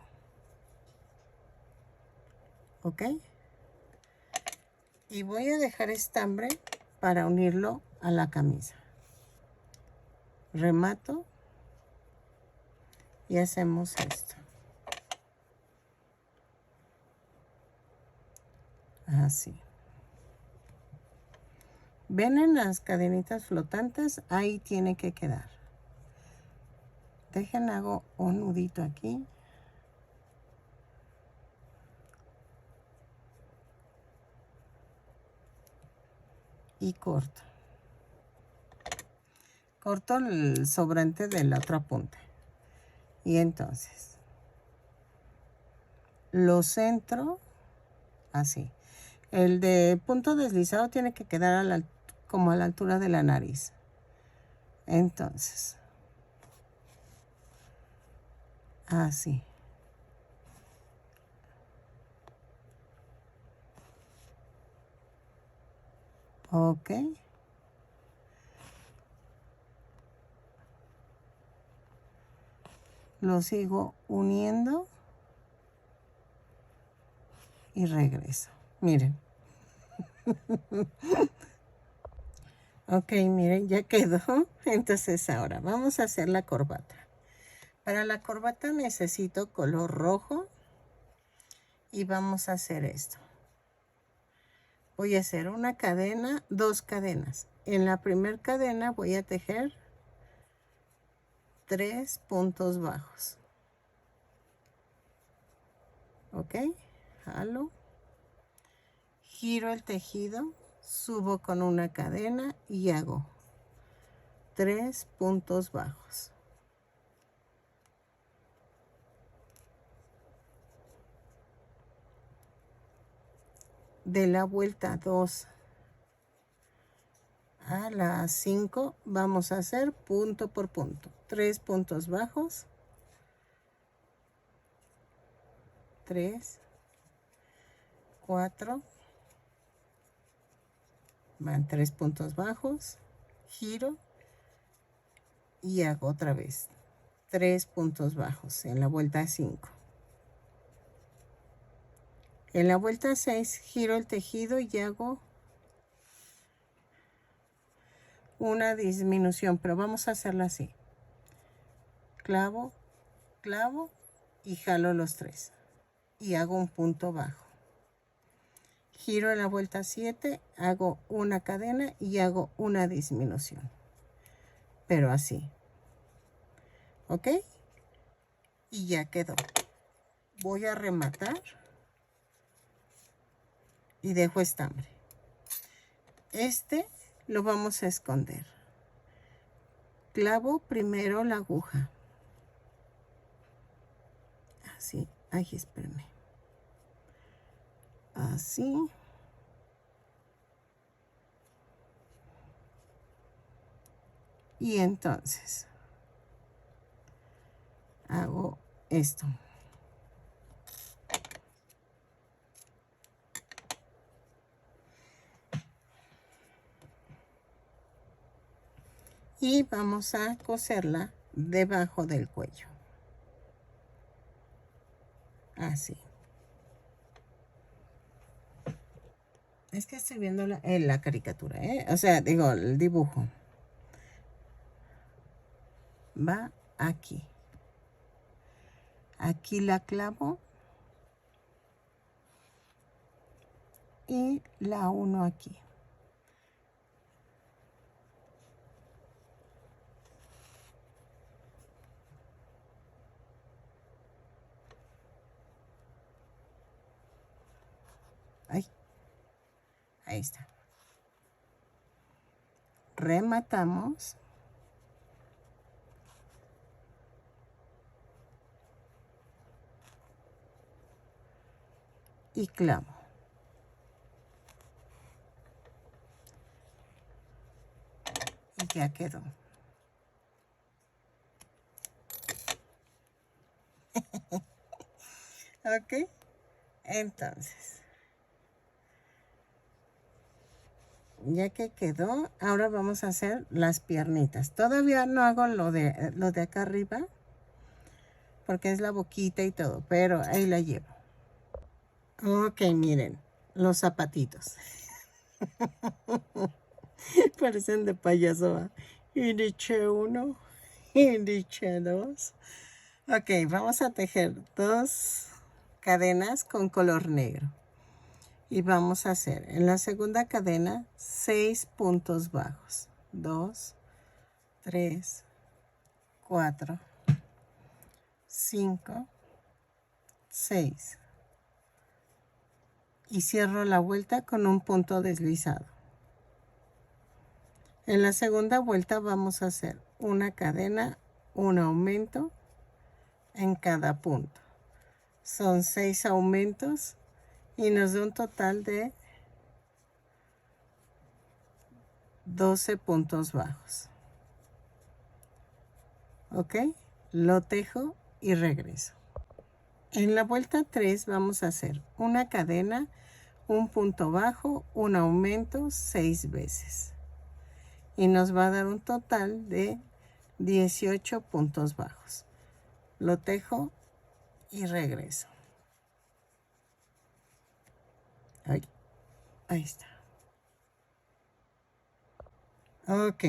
¿Ok? Y voy a dejar estambre para unirlo a la camisa. Remato y hacemos esto. Así. ¿Ven en las cadenitas flotantes? Ahí tiene que quedar. Dejen, hago un nudito aquí. Y corto. Corto el sobrante de la otra punta. Y entonces lo centro así. El de punto deslizado tiene que quedar como a la altura de la nariz. Entonces, así. Ok. Lo sigo uniendo y regreso. Miren. Ok, miren, ya quedó. Entonces ahora vamos a hacer la corbata. Para la corbata necesito color rojo y vamos a hacer esto. Voy a hacer una cadena, 2 cadenas. En la primera cadena voy a tejer 3 puntos bajos. Ok, jalo, giro el tejido, subo con una cadena y hago 3 puntos bajos. De la vuelta 2 a la 5 vamos a hacer punto por punto, 3 puntos bajos, 3, 4, van 3 puntos bajos, giro y hago otra vez 3 puntos bajos en la vuelta 5. En la vuelta 6 giro el tejido y hago una disminución, pero vamos a hacerla así. Clavo, clavo y jalo los 3 y hago un punto bajo. Giro en la vuelta 7, hago una cadena y hago una disminución, pero así. ¿Ok? Y ya quedó. Voy a rematar y dejo estambre. Este lo vamos a esconder. Clavo primero la aguja. Así. Ay, espérame. Así. Y entonces hago esto. Y vamos a coserla debajo del cuello. Así. Es que estoy viendo la caricatura, ¿eh? O sea, digo, el dibujo. Va aquí. Aquí la clavo. Y la uno aquí. Ahí está. Rematamos. Y clavo. Y ya quedó. Ok. Entonces, ya que quedó, ahora vamos a hacer las piernitas. Todavía no hago lo de acá arriba, porque es la boquita y todo, pero ahí la llevo. Ok, miren, los zapatitos. Parecen de payaso. ¿Va? Índice 1, índice 2. Ok, vamos a tejer 2 cadenas con color negro. Y vamos a hacer en la segunda cadena 6 puntos bajos. 2, 3, 4, 5, 6. Y cierro la vuelta con un punto deslizado. En la segunda vuelta vamos a hacer una cadena, un aumento en cada punto. Son 6 aumentos y nos da un total de 12 puntos bajos. ¿Ok? Lo tejo y regreso. En la vuelta 3 vamos a hacer una cadena, un punto bajo, un aumento 6 veces. Y nos va a dar un total de 18 puntos bajos. Lo tejo y regreso. Ahí está. Ok,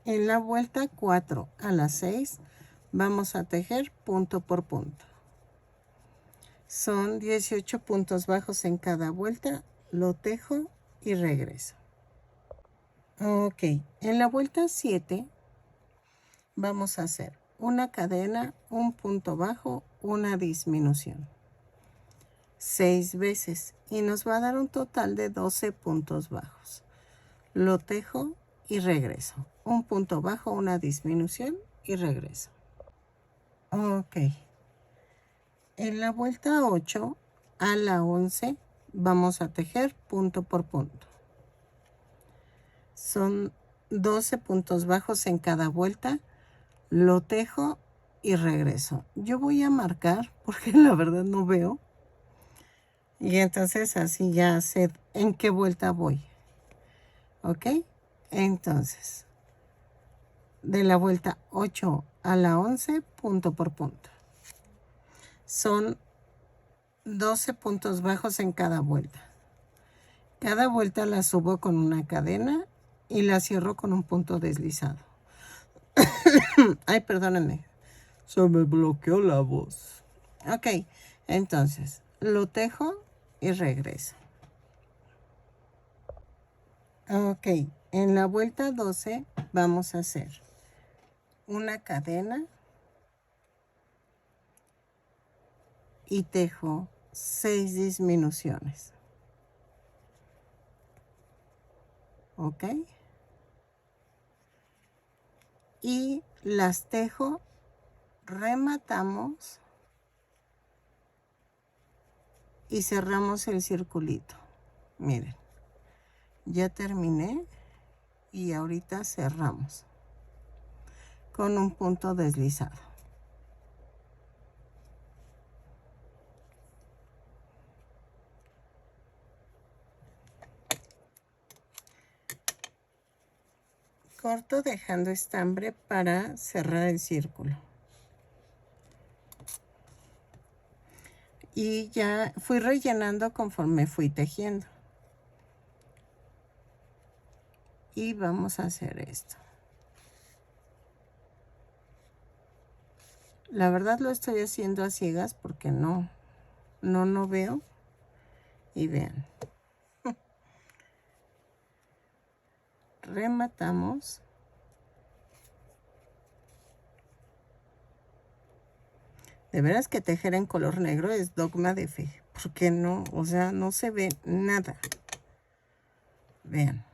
en la vuelta 4 a la 6 vamos a tejer punto por punto. Son 18 puntos bajos en cada vuelta, lo tejo y regreso. Ok, en la vuelta 7 vamos a hacer una cadena, un punto bajo, una disminución. 6 veces y nos va a dar un total de 12 puntos bajos. Lo tejo y regreso. Un punto bajo, una disminución y regreso. Ok. En la vuelta 8 a la 11 vamos a tejer punto por punto. Son 12 puntos bajos en cada vuelta. Lo tejo y regreso. Yo voy a marcar porque la verdad no veo. Y entonces así ya sé en qué vuelta voy. ¿Ok? Entonces, de la vuelta 8 a la 11, punto por punto. Son 12 puntos bajos en cada vuelta. Cada vuelta la subo con una cadena y la cierro con un punto deslizado. Ay, perdónenme. Se me bloqueó la voz. Ok, entonces, lo tejo y regreso. Ok, en la vuelta 12 vamos a hacer una cadena y tejo 6 disminuciones. ¿Ok? Y las tejo, rematamos y cerramos el circulito. Miren, ya terminé y ahorita cerramos con un punto deslizado. Corto dejando estambre para cerrar el círculo. Y ya fui rellenando conforme fui tejiendo. Y vamos a hacer esto. La verdad lo estoy haciendo a ciegas porque no veo. Y vean. Rematamos. De veras que tejer en color negro es dogma de fe. Porque no, o sea, no se ve nada. Vean,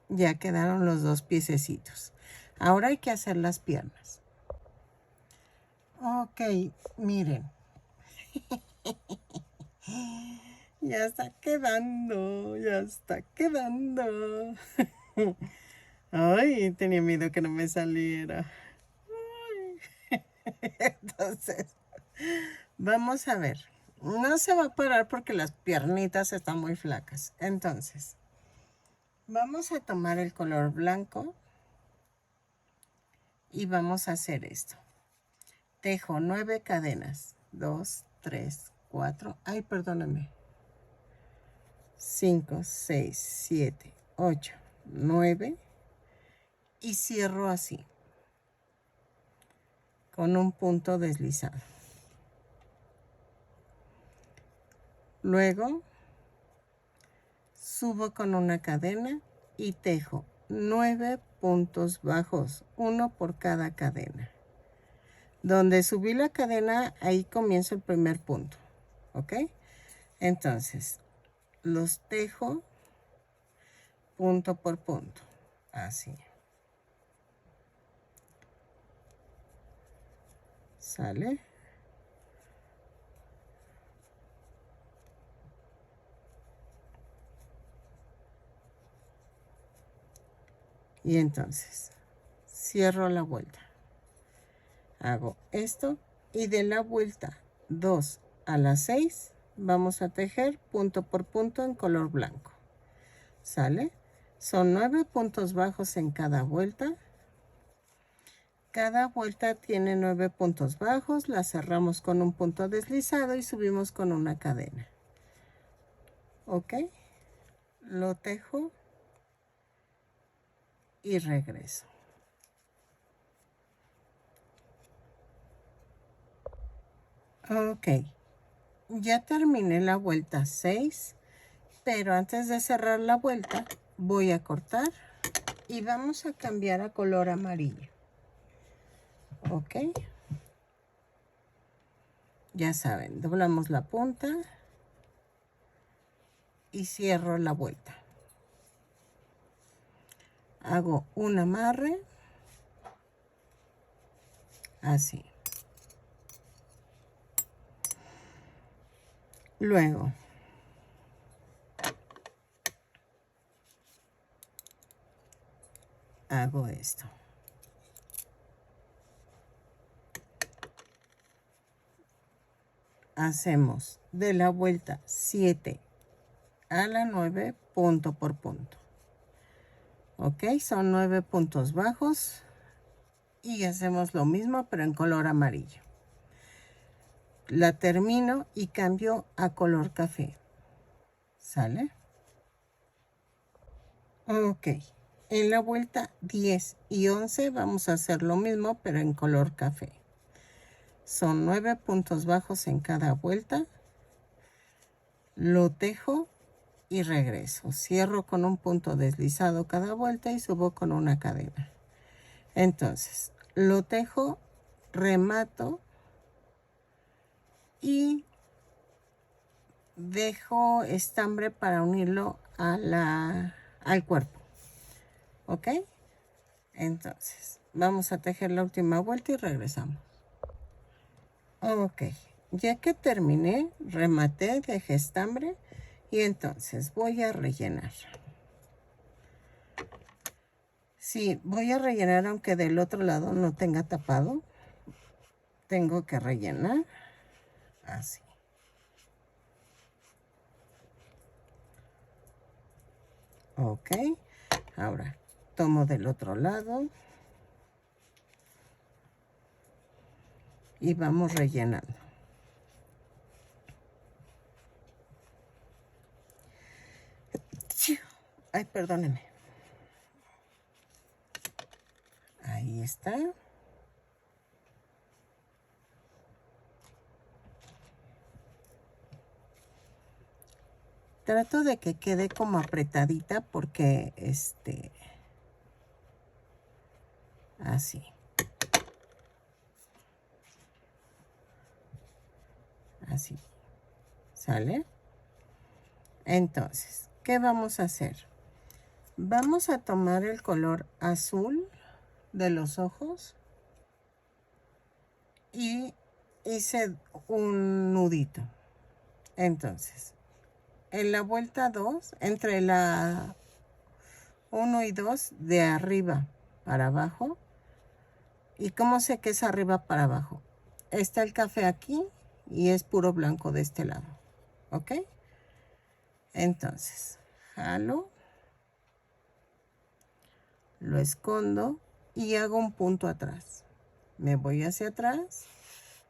ya quedaron los dos piececitos. Ahora hay que hacer las piernas. Ok, miren. Ya está quedando, ya está quedando. Ay, tenía miedo que no me saliera. Ay. Entonces, vamos a ver. No se va a parar porque las piernitas están muy flacas. Entonces, vamos a tomar el color blanco y vamos a hacer esto. Tejo 9 cadenas. 2, 3, 4. Ay, perdónenme. 5, 6, 7, 8, 9. Y cierro así. Con un punto deslizado. Luego subo con una cadena y tejo 9 puntos bajos, uno por cada cadena. Donde subí la cadena, ahí comienza el primer punto, ¿ok? Entonces, los tejo punto por punto, así. ¿Sale? Y entonces, cierro la vuelta. Hago esto y de la vuelta 2 a la 6 vamos a tejer punto por punto en color blanco. ¿Sale? Son 9 puntos bajos en cada vuelta. Cada vuelta tiene 9 puntos bajos. La cerramos con un punto deslizado y subimos con una cadena. ¿Ok? Lo tejo y regreso. Ok. Ya terminé la vuelta 6, pero antes de cerrar la vuelta voy a cortar y vamos a cambiar a color amarillo. Ok. Ya saben, doblamos la punta y cierro la vuelta. Hago un amarre, así. Luego, hago esto. Hacemos de la vuelta 7 a la 9 punto por punto. Ok, son 9 puntos bajos y hacemos lo mismo pero en color amarillo. La termino y cambio a color café. ¿Sale? Ok, en la vuelta 10 y 11 vamos a hacer lo mismo pero en color café. Son 9 puntos bajos en cada vuelta. Lo tejo y regreso. Cierro con un punto deslizado cada vuelta y subo con una cadena. Entonces, lo tejo, remato y dejo estambre para unirlo al cuerpo. ¿Ok? Entonces, vamos a tejer la última vuelta y regresamos. Ok, ya que terminé, rematé, dejé estambre y entonces voy a rellenar. Sí, voy a rellenar aunque del otro lado no tenga tapado. Tengo que rellenar así. Ok, ahora tomo del otro lado y vamos rellenando. Ay, perdónenme. Ahí está. Trato de que quede como apretadita porque así. Así. ¿Sale? Entonces, ¿qué vamos a hacer? Vamos a tomar el color azul de los ojos y hice un nudito. Entonces, en la vuelta 2, entre la 1 y 2, de arriba para abajo. ¿Y cómo sé que es arriba para abajo? Está el café aquí y es puro blanco de este lado. ¿Ok? Entonces, jalo, lo escondo y hago un punto atrás. Me voy hacia atrás,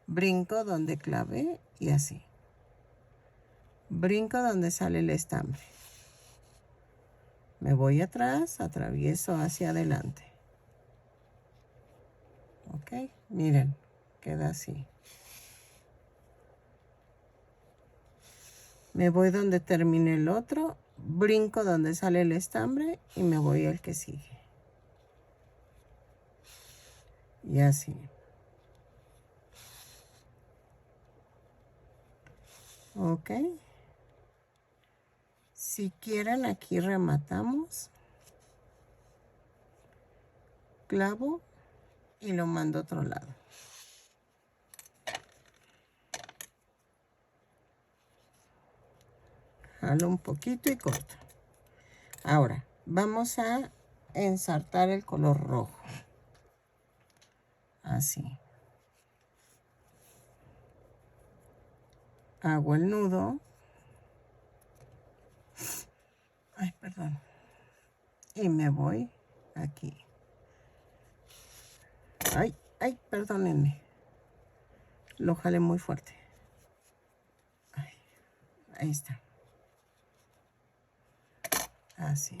brinco donde clavé y así. Brinco donde sale el estambre. Me voy atrás, atravieso hacia adelante. ¿Ok? Miren, queda así. Me voy donde termine el otro, brinco donde sale el estambre y me voy al que sigue. Y así. ¿Ok? Si quieren, aquí rematamos. Clavo y lo mando a otro lado. Jalo un poquito y corto. Ahora, vamos a ensartar el color rojo. Así. Hago el nudo. Ay, perdón. Y me voy aquí. Ay, ay, perdónenme. Lo jalé muy fuerte. Ay, ahí está. Así.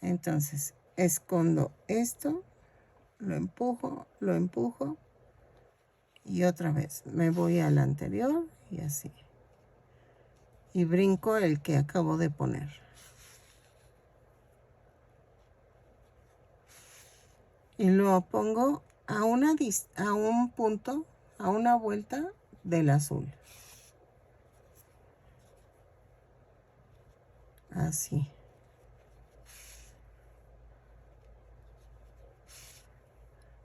Entonces, escondo esto, lo empujo y otra vez me voy al anterior y así. Y brinco el que acabo de poner. Y lo pongo a un punto, a una vuelta del azul. Así.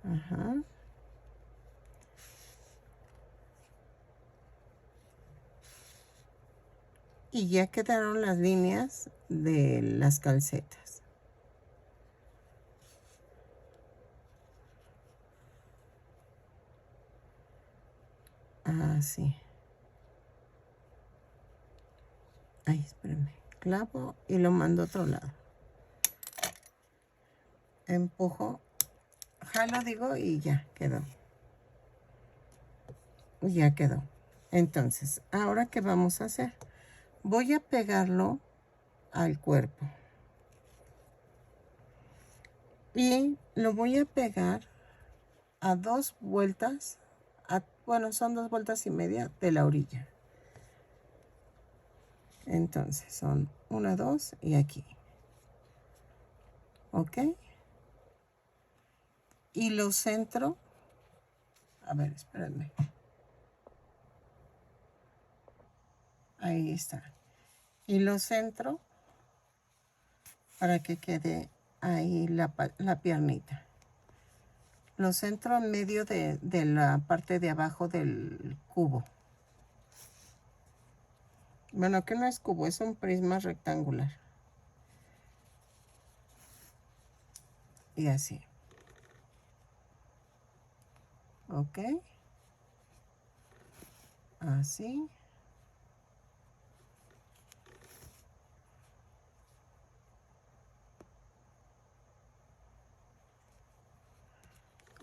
Ajá. Y ya quedaron las líneas de las calcetas. Así. Ay, espérenme. Clavo y lo mando a otro lado. Empujo, jalo, digo, y ya quedó. Ya quedó. Entonces, ¿ahora qué vamos a hacer? Voy a pegarlo al cuerpo. Y lo voy a pegar a 2 vueltas, bueno, son 2 vueltas y media de la orilla. Entonces, son 1, 2 y aquí. ¿Ok? Y lo centro. A ver, espérenme. Ahí está. Y lo centro para que quede ahí la piernita. Lo centro en medio de la parte de abajo del cubo. Bueno, que no es cubo, es un prisma rectangular. Y así. ¿Ok? Así.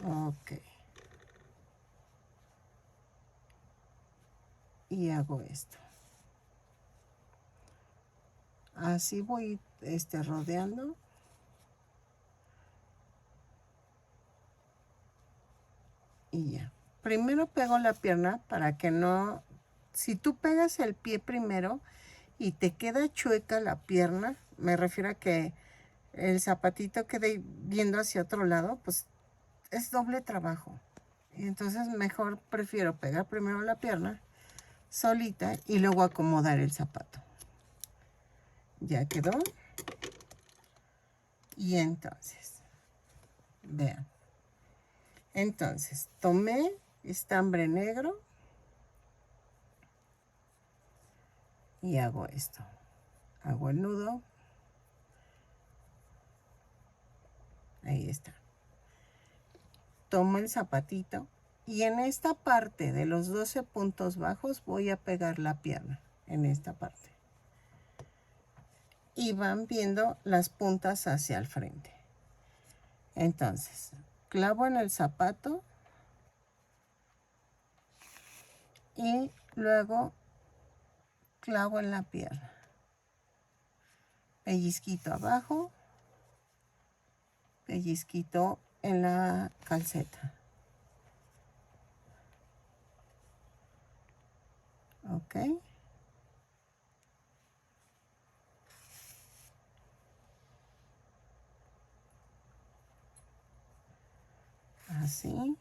Ok. Y hago esto. Así voy rodeando. Y ya. Primero pego la pierna para que no... Si tú pegas el pie primero y te queda chueca la pierna, me refiero a que el zapatito quede viendo hacia otro lado, pues es doble trabajo. Y entonces mejor prefiero pegar primero la pierna solita y luego acomodar el zapato. Ya quedó. Y entonces, vean. Entonces, tomé estambre negro y hago esto. Hago el nudo. Ahí está. Tomo el zapatito y en esta parte de los 12 puntos bajos voy a pegar la pierna. En esta parte. Y van viendo las puntas hacia el frente. Entonces, clavo en el zapato y luego clavo en la pierna. Pellizquito abajo, pellizquito en la calceta. Ok. Así.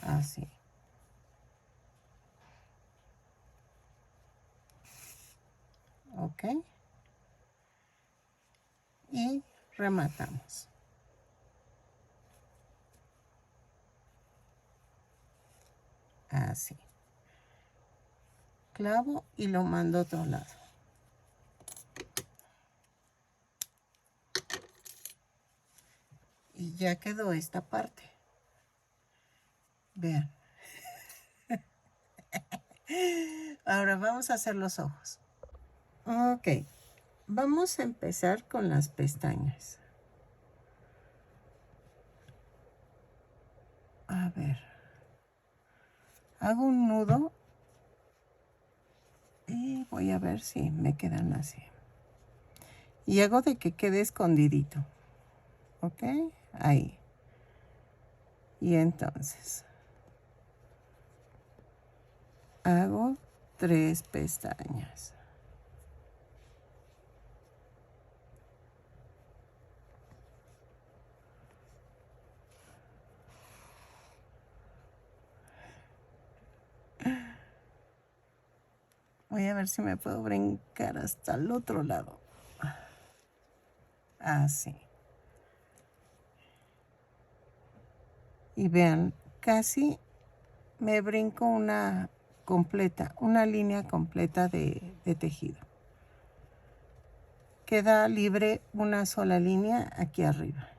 Así. Ok. Y rematamos. Así. Clavo y lo mando a otro lado. Y ya quedó esta parte. Vean. Ahora vamos a hacer los ojos. Ok. Vamos a empezar con las pestañas. A ver. Hago un nudo. Y voy a ver si me quedan así. Y hago de que quede escondidito. ¿Ok? Ahí. Y entonces hago 3 pestañas. Voy a ver si me puedo brincar hasta el otro lado. Así. Y vean, casi me brinco una línea completa de tejido. Queda libre una sola línea aquí arriba.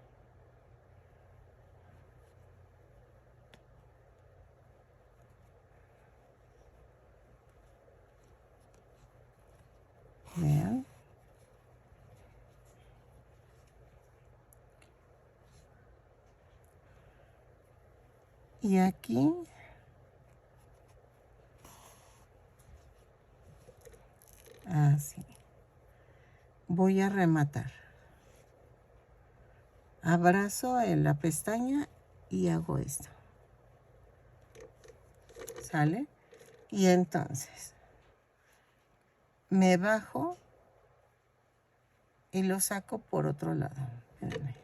Vean. Y aquí así. Voy a rematar. Abrazo en la pestaña y hago esto. ¿Sale? Y entonces me bajo y lo saco por otro lado. Espérenme.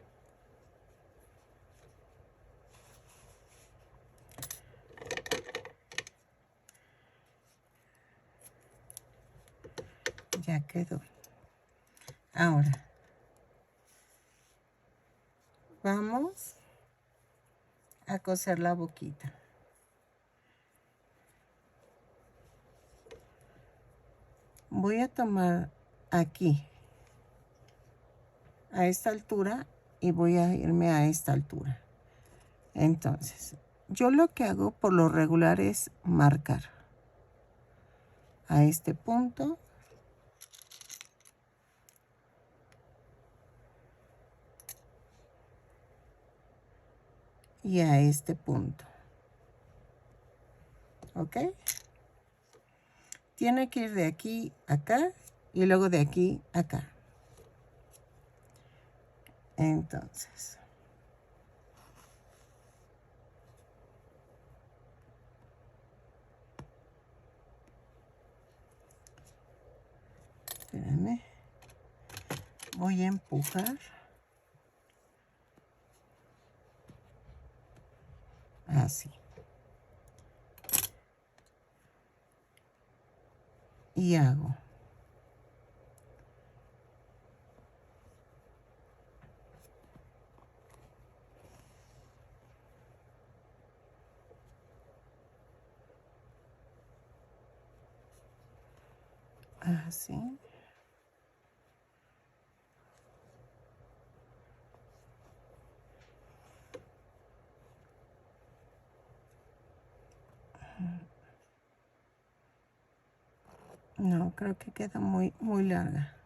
Ya quedó. Ahora vamos a coser la boquita. Voy a tomar aquí, a esta altura, y voy a irme a esta altura. Entonces, yo lo que hago por lo regular es marcar a este punto. Y a este punto. ¿Ok? Tiene que ir de aquí a acá y luego de aquí a acá. Entonces, espérenme. voy a empujar. Así. Y hago. Así. No, creo que queda muy larga.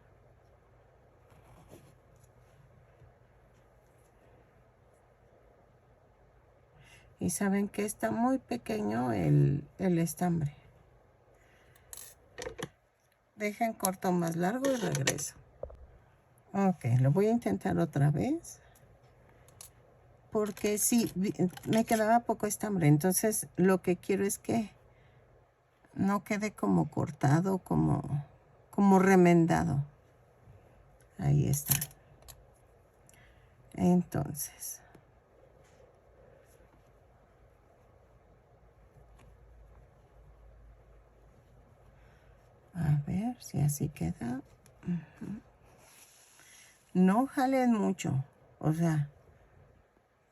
Y saben que está muy pequeño el estambre. Dejen corto más largo y regreso. Ok, lo voy a intentar otra vez. Porque sí, me quedaba poco estambre. Entonces lo que quiero es que no quede como cortado, como remendado. Ahí está. Entonces. A ver si así queda. No jalen mucho. O sea,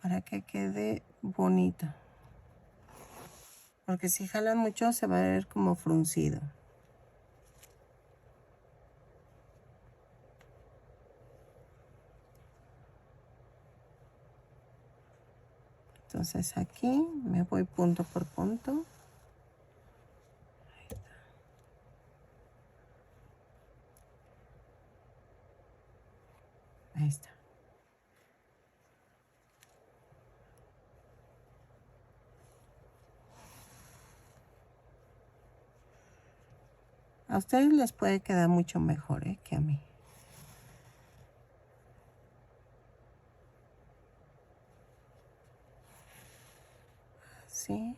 para que quede bonito. Porque si jalan mucho se va a ver como fruncido. Entonces aquí me voy punto por punto. Ahí está. A ustedes les puede quedar mucho mejor que a mí. ¿Sí?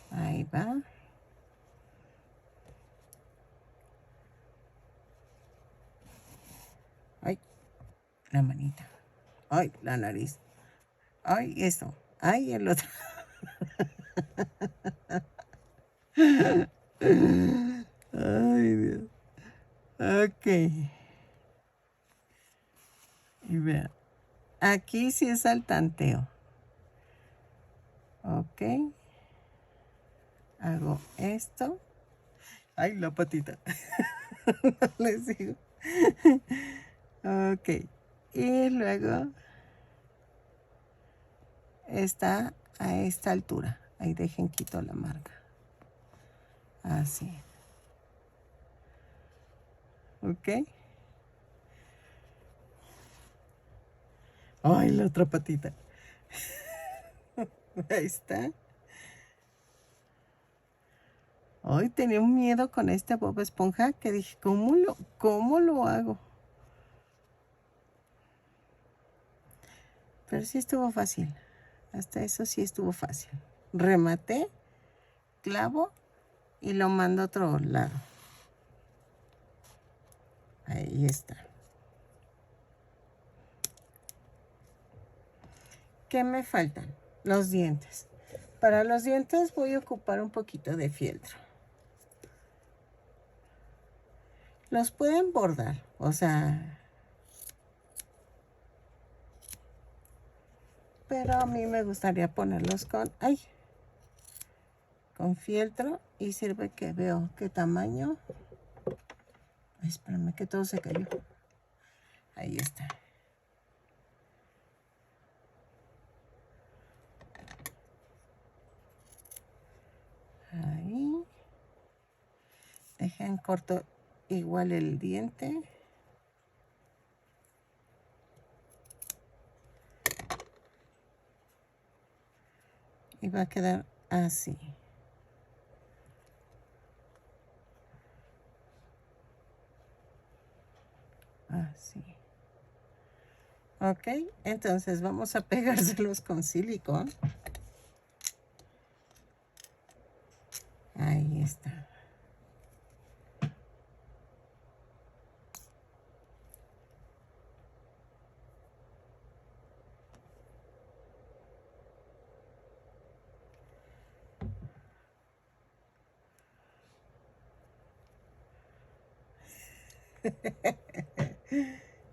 Ahí va. Ay, la manita. Ay, la nariz. Ay, esto. Ay, el otro. Ay, Dios. Ok. Y vean. Aquí sí es al tanteo. Ok. Hago esto. Ay, la patita. No les digo. Ok. Y luego está a esta altura. Ahí dejen quito la marca. Así. Ok. Ay, la otra patita. Ahí está. Hoy tenía un miedo con este Bob Esponja que dije, cómo lo hago? Pero sí estuvo fácil. Hasta eso sí estuvo fácil. Rematé, clavo y lo mando a otro lado. Ahí está. ¿Qué me faltan? Los dientes. Para los dientes voy a ocupar un poquito de fieltro. Los pueden bordar, o sea, pero a mí me gustaría ponerlos con fieltro y sirve que veo qué tamaño. Ay, espérame que todo se cayó. Ahí está. Ahí. Dejen corto igual el diente. Y va a quedar así. Así. Ok, entonces vamos a pegárselos con silicón.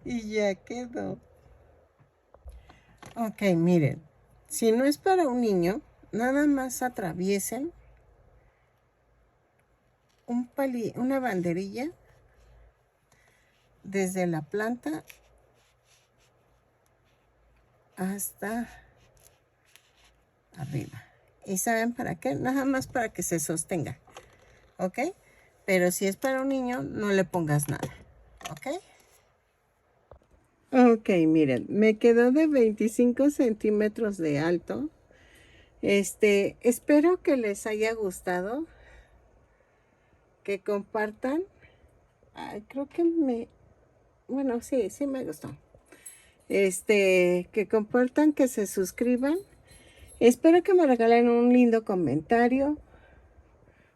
Y ya quedó. Ok, miren. Si no es para un niño, nada más atraviesen una banderilla desde la planta hasta arriba. ¿Y saben para qué? Nada más para que se sostenga. ¿Ok? Pero si es para un niño, no le pongas nada. ¿Ok? Ok, miren, me quedó de 25 centímetros de alto. Espero que les haya gustado. Que compartan. Ay, creo que bueno, sí, sí me gustó. Que compartan, que se suscriban. Espero que me regalen un lindo comentario.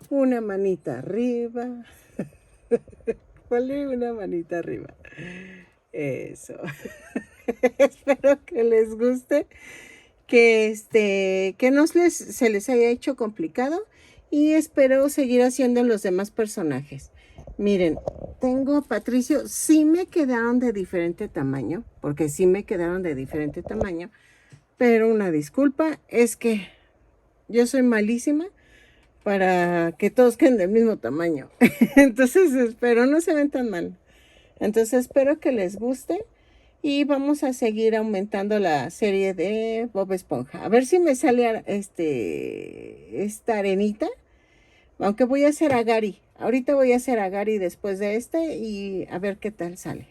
Una manita arriba. Ponle una manita arriba. Eso. Espero que les guste. Que no se les haya hecho complicado. Y espero seguir haciendo los demás personajes. Miren, tengo a Patricio. Sí me quedaron de diferente tamaño. Porque sí me quedaron de diferente tamaño. Pero una disculpa, es que yo soy malísima para que todos queden del mismo tamaño. Entonces, espero no se ven tan mal. Entonces, espero que les guste y vamos a seguir aumentando la serie de Bob Esponja. A ver si me sale esta arenita, aunque voy a hacer a Gary. Ahorita voy a hacer a Gary después de y a ver qué tal sale.